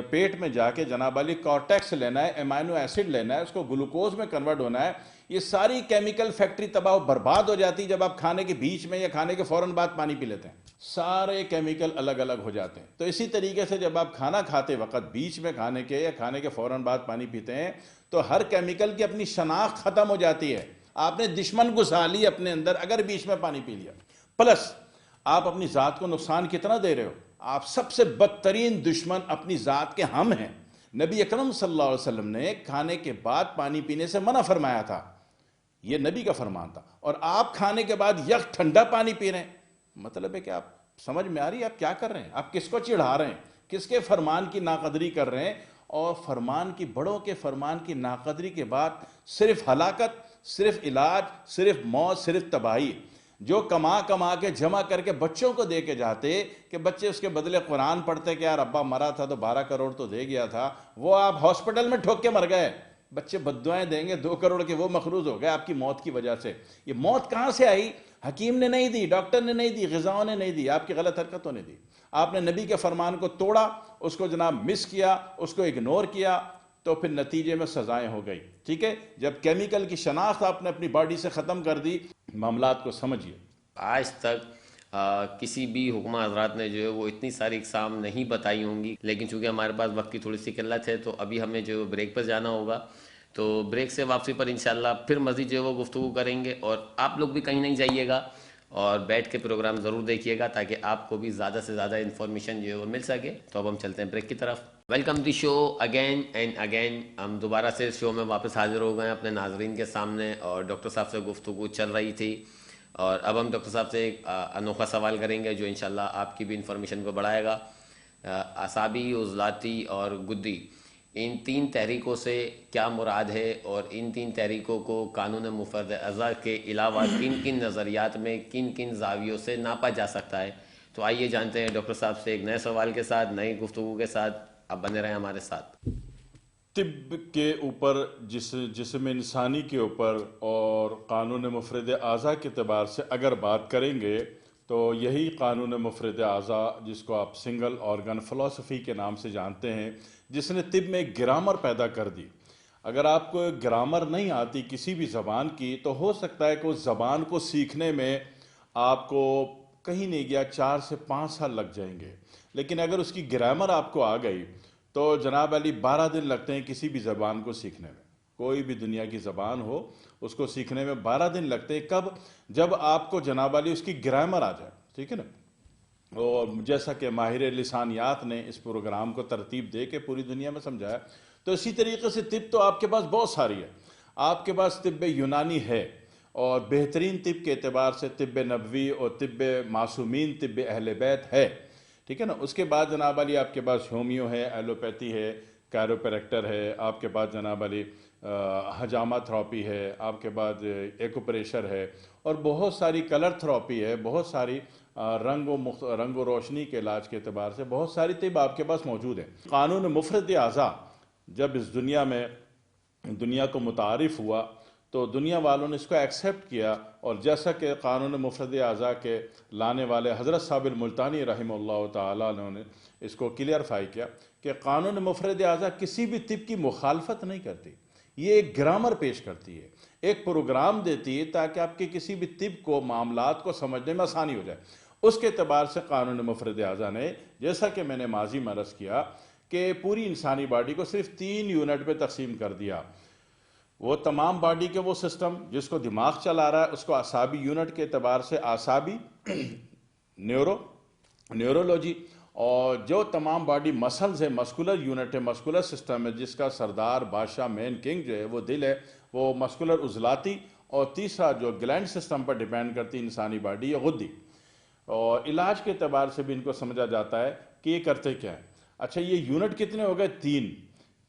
پیٹ میں جا کے جناب علی کارٹیکس لینا ہے, امینو ایسڈ لینا ہے, اس کو گلوکوز میں کنورٹ ہونا ہے, یہ ساری کیمیکل فیکٹری تباہ و برباد ہو جاتی جب آپ کھانے کے بیچ میں یا کھانے کے فوراً بعد پانی پی لیتے ہیں. سارے کیمیکل الگ الگ ہو جاتے ہیں. تو اسی طریقے سے جب آپ کھانا کھاتے وقت بیچ میں کھانے کے یا کھانے کے فوراً بعد پانی پیتے ہیں تو ہر کیمیکل کی اپنی شناخت ختم ہو جاتی ہے. آپ نے دشمن گھسا لی اپنے اندر اگر بیچ میں پانی پی لیا. پلس آپ اپنی ذات کو نقصان کتنا دے رہے ہو. آپ سب سے بدترین دشمن اپنی ذات کے ہم ہیں. نبی اکرم صلی اللہ علیہ وسلم نے کھانے کے بعد پانی پینے سے منع فرمایا تھا, یہ نبی کا فرمان تھا, اور آپ کھانے کے بعد یک ٹھنڈا پانی پی رہے ہیں. مطلب ہے کہ آپ سمجھ میں آ رہی ہے آپ کیا کر رہے ہیں؟ آپ کس کو چڑھا رہے ہیں؟ کس کے فرمان کی ناقدری کر رہے ہیں؟ اور فرمان کی بڑوں کے فرمان کی ناقدری کے بعد صرف ہلاکت، صرف علاج، صرف موت، صرف تباہی۔ جو کما کے جمع کر کے بچوں کو دے کے جاتے کہ بچے اس کے بدلے قرآن پڑھتے کہ یار ابا مرا تھا تو 12 کروڑ تو دے گیا تھا، وہ آپ ہاسپٹل میں ٹھوک کے مر گئے۔ بچے بددعائیں دیں گے 2 کروڑ کے، وہ مخروض ہو گئے آپ کی موت کی وجہ سے۔ یہ موت کہاں سے آئی؟ حکیم نے نہیں دی، ڈاکٹر نے نہیں دی، غذاؤں نے نہیں دی، آپ کی غلط حرکتوں نے دی۔ آپ نے نبی کے فرمان کو توڑا، اس کو جناب مس کیا، اس کو اگنور کیا، تو پھر نتیجے میں سزائیں ہو گئی۔ ٹھیک ہے، جب کیمیکل کی شناخت آپ نے اپنی باڈی سے ختم کر دی، معاملات کو سمجھیے۔ آج تک کسی بھی حکمہ حضرات نے جو ہے وہ اتنی ساری اقسام نہیں بتائی ہوں گی، لیکن چونکہ ہمارے پاس وقت کی تھوڑی سی قلت ہے تو ابھی ہمیں جو بریک پر جانا ہوگا، تو بریک سے واپسی پر انشاءاللہ پھر مزید جو ہے وہ گفتگو کریں گے، اور آپ لوگ بھی کہیں نہیں جائیے گا اور بیٹھ کے پروگرام ضرور دیکھیے گا تاکہ آپ کو بھی زیادہ سے زیادہ انفارمیشن جو ہے وہ مل سکے۔ تو اب ہم چلتے ہیں بریک کی طرف۔ Welcome the show again and again. ہم دوبارہ سے شو میں واپس حاضر ہو گئے اپنے ناظرین کے سامنے، اور ڈاکٹر صاحب سے گفتگو چل رہی تھی، اور اب ہم ڈاکٹر صاحب سے ایک انوکھا سوال کریں گے جو انشاءاللہ آپ کی بھی انفارمیشن کو بڑھائے گا۔ اعصابی، عضلاتی اور گدی، ان 3 تحریکوں سے کیا مراد ہے، اور ان 3 تحریکوں کو قانون مفرد اعضاء کے علاوہ کن کن نظریات میں کن کن زاویوں سے ناپا جا سکتا ہے؟ تو آئیے جانتے ہیں ڈاکٹر صاحب سے ایک نئے سوال کے ساتھ، نئی گفتگو کے ساتھ۔ آپ بنے رہیں ہمارے ساتھ۔ طب کے اوپر، جسم انسانی کے اوپر اور قانون مفرد اعضاء کے اعتبار سے اگر بات کریں گے تو یہی قانون مفرد اعضاء جس کو آپ سنگل آرگن فلسفی کے نام سے جانتے ہیں، جس نے طب میں ایک گرامر پیدا کر دی۔ اگر آپ کو گرامر نہیں آتی کسی بھی زبان کی تو ہو سکتا ہے کہ اس زبان کو سیکھنے میں آپ کو کہیں نہیں گیا 4 سے 5 سال لگ جائیں گے، لیکن اگر اس کی گرامر آپ کو آ گئی تو جناب علی 12 دن لگتے ہیں کسی بھی زبان کو سیکھنے میں۔ کوئی بھی دنیا کی زبان ہو اس کو سیکھنے میں 12 دن لگتے ہیں۔ کب؟ جب آپ کو جناب علی اس کی گرامر آ جائے، ٹھیک ہے نا۔ اور جیسا کہ ماہر لسانیات نے اس پروگرام کو ترتیب دے کے پوری دنیا میں سمجھایا، تو اسی طریقے سے طب تو آپ کے پاس بہت ساری ہے۔ آپ کے پاس طب یونانی ہے، اور بہترین طب کے اعتبار سے طب نبوی اور طب معصومین، طب اہل بیت ہے، ٹھیک ہے نا۔ اس کے بعد جناب علی آپ کے پاس ہومیو ہے، ایلوپیتھی ہے، کیروپریکٹر ہے، آپ کے پاس جناب علی حجامہ تھراپی ہے، آپ کے بعد ایکوپریشر ہے، اور بہت ساری کلر تھراپی ہے، بہت ساری رنگ و روشنی کے علاج کے اعتبار سے بہت ساری طب آپ کے پاس موجود ہے۔ قانون مفرد اعضاء جب اس دنیا کو متعارف ہوا تو دنیا والوں نے اس کو ایکسیپٹ کیا، اور جیسا کہ قانون مفرد اعضاء کے لانے والے حضرت صاحب الملتانی رحمہ اللہ تعالیٰ نے اس کو کلیئرفائی کیا کہ قانون مفرد اعضاء کسی بھی طب کی مخالفت نہیں کرتی، یہ ایک گرامر پیش کرتی ہے، ایک پروگرام دیتی ہے تاکہ آپ کے کسی بھی طب کو، معاملات کو سمجھنے میں آسانی ہو جائے۔ اس کے اعتبار سے قانون مفرد اعضاء نے، جیسا کہ میں نے ماضی میں عرض کیا، کہ پوری انسانی باڈی کو صرف 3 یونٹ میں تقسیم کر دیا۔ وہ تمام باڈی کے وہ سسٹم جس کو دماغ چلا رہا ہے اس کو اعصابی یونٹ کے اعتبار سے اعصابی، نیورولوجی، اور جو تمام باڈی مسلز ہے، مسکولر یونٹ ہے، مسکولر سسٹم ہے، جس کا سردار، بادشاہ، مین کنگ جو ہے وہ دل ہے، وہ مسکولر عضلاتی، اور تیسرا جو گلینڈ سسٹم پر ڈیپینڈ کرتی انسانی باڈی، یہ غدی۔ اور علاج کے اعتبار سے بھی ان کو سمجھا جاتا ہے کہ یہ کرتے کیا ہے۔ اچھا، یہ یونٹ کتنے ہو گئے؟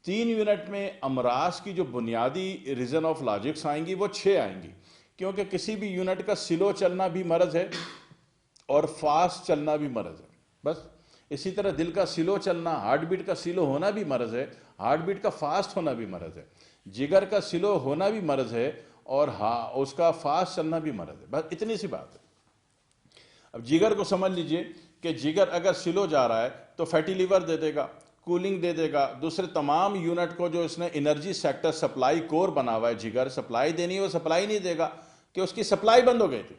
3 یونٹ میں امراض کی جو بنیادی ریزن آف لاجکس آئیں گی وہ 6 آئیں گی، کیونکہ کسی بھی یونٹ کا سلو چلنا بھی مرض ہے اور فاسٹ چلنا بھی مرض ہے۔ بس اسی طرح دل کا سلو چلنا، ہارٹ بیٹ کا سلو ہونا بھی مرض ہے، ہارٹ بیٹ کا فاسٹ ہونا بھی مرض ہے، جگر کا سلو ہونا بھی مرض ہے، اور اس کا فاسٹ چلنا بھی مرض ہے۔ بس اتنی سی بات ہے۔ اب جگر کو سمجھ لیجئے کہ جگر اگر سلو جا رہا ہے تو فیٹی لیور دے دے گا، کولنگ دے دے گا، دوسرے تمام یونٹ کو جو اس نے انرجی سیکٹر سپلائی کور بنا ہوا ہے، جگر سپلائی دینی ہے وہ سپلائی نہیں دے گا کہ اس کی سپلائی بند ہو گئی تھی۔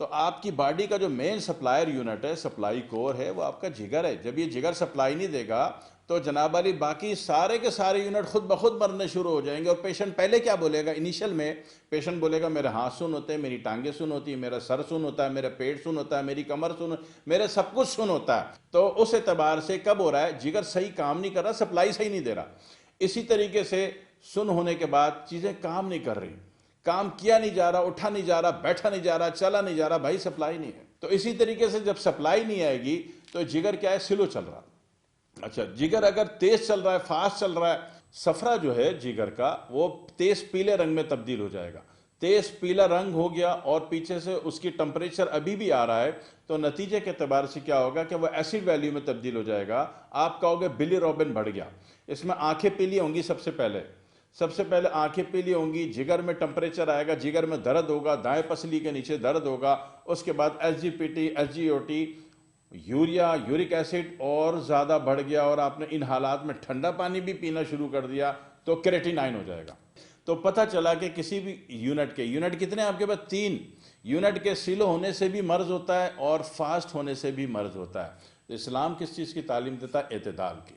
تو آپ کی باڈی کا جو مین سپلائر یونٹ ہے، سپلائی کور ہے، وہ آپ کا جگر ہے۔ جب یہ جگر سپلائی نہیں دے گا تو جناب علی باقی سارے کے سارے یونٹ خود بخود مرنے شروع ہو جائیں گے، اور پیشنٹ پہلے کیا بولے گا؟ انیشل میں پیشنٹ بولے گا میرے ہاتھ سن ہوتے ہیں، میری ٹانگیں سن ہوتی ہیں، میرا سر سن ہوتا ہے، میرا پیٹ سن ہوتا ہے، میری کمر سن، میرے سب کچھ سن ہوتا ہے۔ تو اس اعتبار سے کب ہو رہا ہے؟ جگر صحیح کام نہیں کر رہا، سپلائی صحیح نہیں دے رہا۔ اسی طریقے سے سن ہونے کے بعد چیزیں کام نہیں کر رہی، کام کیا نہیں جا رہا، اٹھا نہیں جا رہا، بیٹھا نہیں جا رہا، چلا نہیں جا رہا، بھائی سپلائی نہیں ہے۔ تو اسی طریقے سے جب سپلائی نہیں آئے گی تو جگر کیا ہے، سلو چل رہا. اچھا، جگر اگر تیز چل رہا ہے، فاسٹ چل رہا ہے، صفرا جو ہے جگر کا وہ تیز پیلے رنگ میں تبدیل ہو جائے گا. تیز پیلا رنگ ہو گیا اور پیچھے سے اس کی ٹمپریچر ابھی بھی آ رہا ہے، تو نتیجے کے اعتبار سے کیا ہوگا کہ وہ ایسڈ ویلیو میں تبدیل ہو جائے گا. آپ کہو گے بلی روبن بڑھ گیا. اس میں آنکھیں پیلی ہوں گی. سب سے پہلے آنکھیں پیلی ہوں گی، جگر میں ٹمپریچر آئے گا، جگر میں درد ہوگا، دائیں پسلی کے نیچے درد ہوگا. اس کے بعد S G P T, S G O T, urea, uric acid اور زیادہ بڑھ گیا اور آپ نے ان حالات میں ٹھنڈا پانی بھی پینا شروع کر دیا تو کریٹینائن ہو جائے گا. تو پتہ چلا کہ کسی بھی یونٹ کتنے آپ کے پاس؟ 3 یونٹ کے سلو ہونے سے بھی مرض ہوتا ہے اور فاسٹ ہونے سے بھی مرض ہوتا ہے. تو اسلام کس چیز کی تعلیم دیتا ہے؟ اعتدال کی.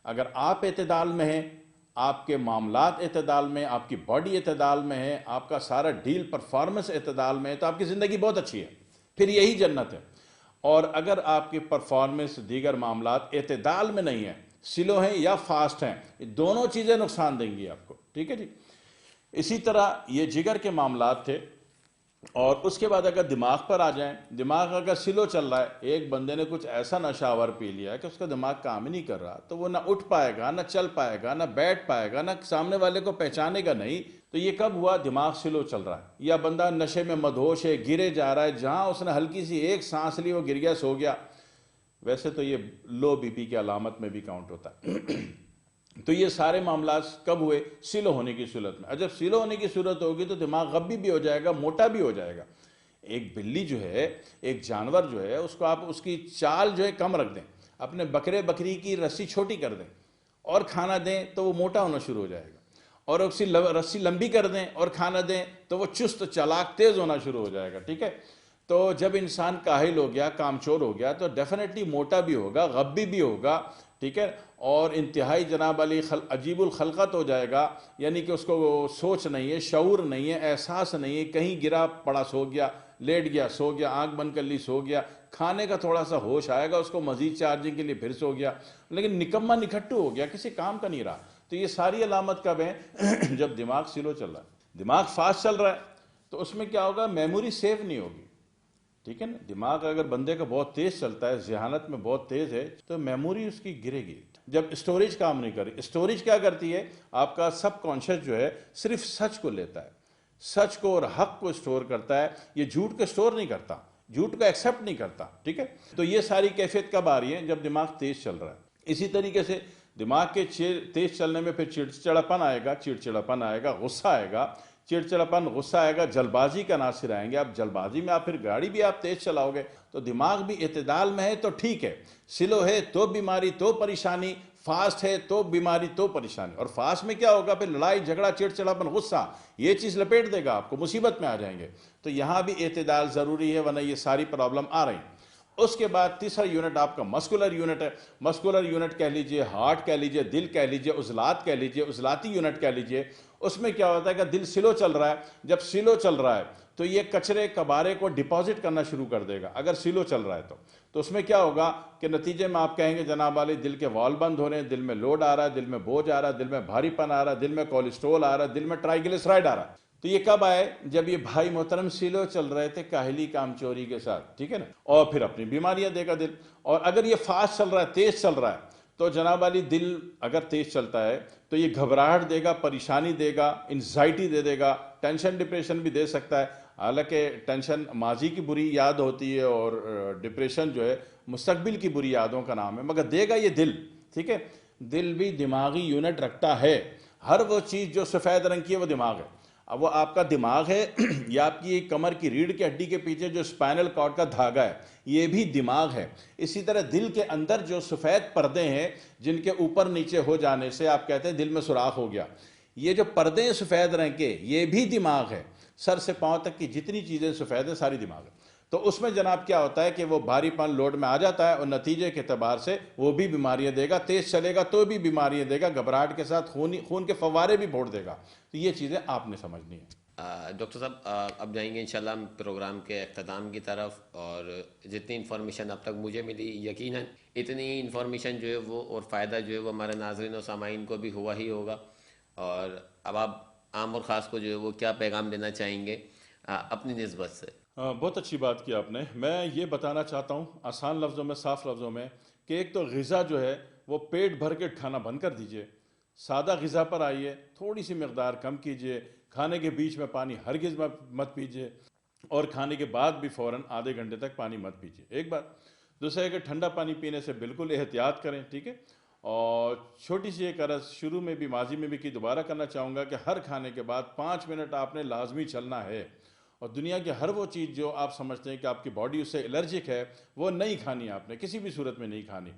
اگر آپ اعتدال میں ہیں، آپ کے معاملات اعتدال میں، آپ کی باڈی اعتدال میں ہے، آپ کا سارا ڈیل پرفارمنس اعتدال میں ہے، تو آپ کی زندگی بہت اچھی ہے، پھر یہی جنت ہے. اور اگر آپ کی پرفارمنس، دیگر معاملات اعتدال میں نہیں ہیں، سلو ہیں یا فاسٹ ہیں، دونوں چیزیں نقصان دیں گی آپ کو. ٹھیک ہے جی. اسی طرح یہ جگر کے معاملات تھے. اور اس کے بعد اگر دماغ پر آ جائیں، دماغ اگر سلو چل رہا ہے، ایک بندے نے کچھ ایسا نشہ آور پی لیا ہے کہ اس کا دماغ کام ہی نہیں کر رہا، تو وہ نہ اٹھ پائے گا، نہ چل پائے گا، نہ بیٹھ پائے گا، نہ سامنے والے کو پہچانے گا نہیں. تو یہ کب ہوا؟ دماغ سلو چل رہا ہے. یا بندہ نشے میں مدہوش ہے، گرے جا رہا ہے، جہاں اس نے ہلکی سی ایک سانس لی وہ گر گیا، سو گیا. ویسے تو یہ لو بی پی کی علامت میں بھی کاؤنٹ ہوتا ہے. تو یہ سارے معاملات کب ہوئے؟ سلو ہونے کی صورت میں. جب سلو ہونے کی صورت ہوگی تو دماغ غبی بھی ہو جائے گا، موٹا بھی ہو جائے گا. ایک بلی جو ہے، ایک جانور جو ہے، اس کو آپ اس کی چال جو ہے کم رکھ دیں، اپنے بکرے بکری کی رسی چھوٹی کر دیں اور کھانا دیں تو وہ موٹا ہونا شروع ہو جائے گا. اور اسی رسی لمبی کر دیں اور کھانا دیں تو وہ چست، چالاک، تیز ہونا شروع ہو جائے گا. ٹھیک ہے. تو جب انسان کاہل ہو گیا، کامچور ہو گیا، تو ڈیفینیٹلی موٹا بھی ہوگا، غبی بھی ہوگا. ٹھیک ہے. اور انتہائی جناب علی عجیب الخلقت ہو جائے گا. یعنی کہ اس کو سوچ نہیں ہے، شعور نہیں ہے، احساس نہیں ہے. کہیں گرا پڑا سو گیا، لیٹ گیا سو گیا، آنکھ بند کر لی سو گیا. کھانے کا تھوڑا سا ہوش آئے گا اس کو، مزید چارجنگ کے لیے پھر سو گیا. لیکن نکما نکھٹو ہو گیا، کسی کام کا نہیں رہا. تو یہ ساری علامت کب ہیں؟ جب دماغ سلو چل رہا ہے. دماغ فاسٹ چل رہا ہے تو اس میں کیا ہوگا؟ میموری سیو نہیں ہوگی. ٹھیک ہے نا. دماغ اگر بندے کا بہت تیز چلتا ہے، ذہانت میں بہت تیز ہے، تو میموری اس کی گرے گی. جب اسٹوریج کام نہیں کری، اسٹوریج کیا کرتی ہے؟ آپ کا سب کانشیس جو ہے صرف سچ کو لیتا ہے، سچ کو اور حق کو اسٹور کرتا ہے. یہ جھوٹ کو اسٹور نہیں کرتا، جھوٹ کو ایکسیپٹ نہیں کرتا. ٹھیک ہے. تو یہ ساری کیفیت کب آ رہی ہے؟ جب دماغ تیز چل رہا ہے. اسی طریقے سے دماغ کے تیز چلنے میں پھر چڑچڑاپن آئے گا، غصہ آئے گا. غصہ آئے گا، جلد بازی کا عناصر آئیں گے. آپ جلد بازی میں، آپ پھر گاڑی بھی آپ تیز چلاؤ گے. تو دماغ بھی اعتدال میں ہے تو ٹھیک ہے، سلو ہے تو بیماری تو پریشانی، فاسٹ ہے تو بیماری تو پریشانی. اور فاسٹ میں کیا ہوگا؟ پھر لڑائی جھگڑا، چڑچڑاپن، غصہ، یہ چیز لپیٹ دے گا آپ کو، مصیبت میں آ جائیں گے. تو یہاں بھی اعتدال ضروری ہے، ورنہ یہ ساری پرابلم آ رہی ہیں. اس کے بعد تیسرا یونٹ آپ کا مسکولر یونٹ ہے. مسکولر یونٹ کہہ لیجئے، ہارٹ کہہ لیجئے، دل کہہ لیجئے، عضلات کہہ لیجئے، عضلاتی یونٹ کہہ لیجئے. اس میں کیا ہوتا ہے کہ دل سلو چل رہا ہے. جب سلو چل رہا ہے تو یہ کچرے کبارے کو ڈپازٹ کرنا شروع کر دے گا اگر سلو چل رہا ہے تو اس میں کیا ہوگا کہ نتیجے میں آپ کہیں گے جناب والی دل کے وال بند ہو رہے ہیں، دل میں لوڈ آ رہا ہے، دل میں بوجھ آ رہا ہے، دل میں بھاری پن آ رہا ہے، دل میں کولیسٹرول آ رہا ہے، دل میں ٹرائیگلیسرائڈ آ رہا ہے. تو یہ کب آئے؟ جب یہ بھائی محترم سلو چل رہے تھے کاہلی کام چوری کے ساتھ. ٹھیک ہے نا. اور پھر اپنی بیماریاں دے گا دل. اور اگر یہ فاسٹ چل رہا ہے، تیز چل رہا ہے، تو جناب علی دل اگر تیز چلتا ہے تو یہ گھبراہٹ دے گا، پریشانی دے گا، انزائٹی دے گا، ٹینشن ڈپریشن بھی دے سکتا ہے. حالانکہ ٹینشن ماضی کی بری یاد ہوتی ہے اور ڈپریشن جو ہے مستقبل کی بری یادوں کا نام ہے، مگر دے گا یہ دل. ٹھیک ہے. دل بھی دماغی یونٹ رکھتا ہے. ہر وہ چیز جو سفید رنگ کی ہے وہ دماغ ہے. اب وہ آپ کا دماغ ہے یا آپ کی کمر کی ریڑھ کی ہڈی کے پیچھے جو اسپائنل کارڈ کا دھاگا ہے، یہ بھی دماغ ہے. اسی طرح دل کے اندر جو سفید پردے ہیں جن کے اوپر نیچے ہو جانے سے آپ کہتے ہیں دل میں سوراخ ہو گیا، یہ جو پردے ہیں سفید رنگ کے، یہ بھی دماغ ہے. سر سے پاؤں تک کی جتنی چیزیں سفید ہیں ساری دماغ ہے. تو اس میں جناب کیا ہوتا ہے کہ وہ بھاری پن لوڈ میں آ جاتا ہے اور نتیجے کے اعتبار سے وہ بھی بیماریاں دے گا. تیز چلے گا تو بھی بیماریاں دے گا، گھبراہٹ کے ساتھ خون کے فوارے بھی پھوڑ دے گا. تو یہ چیزیں آپ نے سمجھنی ہیں. ڈاکٹر صاحب اب جائیں گے انشاءاللہ ہم پروگرام کے اختتام کی طرف. اور جتنی انفارمیشن اب تک مجھے ملی، یقیناً اتنی انفارمیشن جو ہے وہ اور فائدہ جو ہے وہ ہمارے ناظرین و سامعین کو بھی ہوا ہی ہوگا. اور اب آپ عام اور خاص کو جو ہے وہ کیا پیغام دینا چاہیں گے اپنی نسبت سے؟ بہت اچھی بات کی آپ نے. میں یہ بتانا چاہتا ہوں آسان لفظوں میں، صاف لفظوں میں، کہ ایک تو غذا جو ہے وہ پیٹ بھر کے کھانا بند کر دیجئے، سادہ غذا پر آئیے، تھوڑی سی مقدار کم کیجئے، کھانے کے بیچ میں پانی ہرگز مت پیجئے، اور کھانے کے بعد بھی فوراً آدھے گھنٹے تک پانی مت پیجئے. ایک بات. دوسرا ہے کہ ٹھنڈا پانی پینے سے بالکل احتیاط کریں، ٹھیک ہے. اور چھوٹی سی ایک عرض شروع میں بھی، ماضی میں بھی کی، دوبارہ کرنا چاہوں گا کہ ہر کھانے کے بعد 5 منٹ آپ نے لازمی چلنا ہے. اور دنیا کی ہر وہ چیز جو آپ سمجھتے ہیں کہ آپ کی باڈی اس سے الرجک ہے، وہ نہیں کھانی، آپ نے کسی بھی صورت میں نہیں کھانی.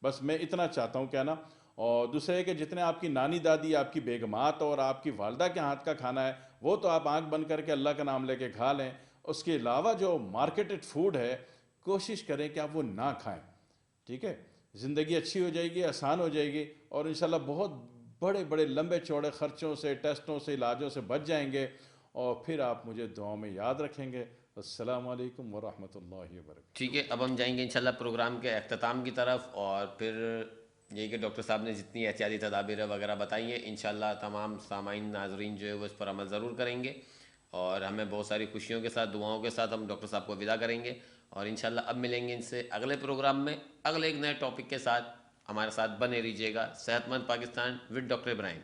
بس میں اتنا چاہتا ہوں کہنا. اور دوسرے ہے کہ جتنے آپ کی نانی دادی، آپ کی بیگمات اور آپ کی والدہ کے ہاتھ کا کھانا ہے، وہ تو آپ آنکھ بند کر کے اللہ کا نام لے کے کھا لیں. اس کے علاوہ جو مارکیٹڈ فوڈ ہے، کوشش کریں کہ آپ وہ نہ کھائیں، ٹھیک ہے. زندگی اچھی ہو جائے گی، آسان ہو جائے گی، اور انشاءاللہ بہت بڑے بڑے لمبے چوڑے خرچوں سے، ٹیسٹوں سے، علاجوں سے بچ جائیں گے. اور پھر آپ مجھے دعاؤں میں یاد رکھیں گے. السلام علیکم ورحمۃ اللہ وبرکاتہ. ٹھیک ہے، اب ہم جائیں گے انشاءاللہ پروگرام کے اختتام کی طرف، اور پھر یہ کہ ڈاکٹر صاحب نے جتنی احتیاطی تدابیر وغیرہ بتائی ہیں، انشاءاللہ تمام سامعین ناظرین جو ہے وہ اس پر عمل ضرور کریں گے. اور ہمیں بہت ساری خوشیوں کے ساتھ، دعاؤں کے ساتھ ہم ڈاکٹر صاحب کو ودا کریں گے. اور انشاءاللہ اب ملیں گے ان سے اگلے پروگرام میں اگلے ایک نئے ٹاپک کے ساتھ. ہمارے ساتھ بنے رہیے گا. صحت مند پاکستان ود ڈاکٹر ابراہیم.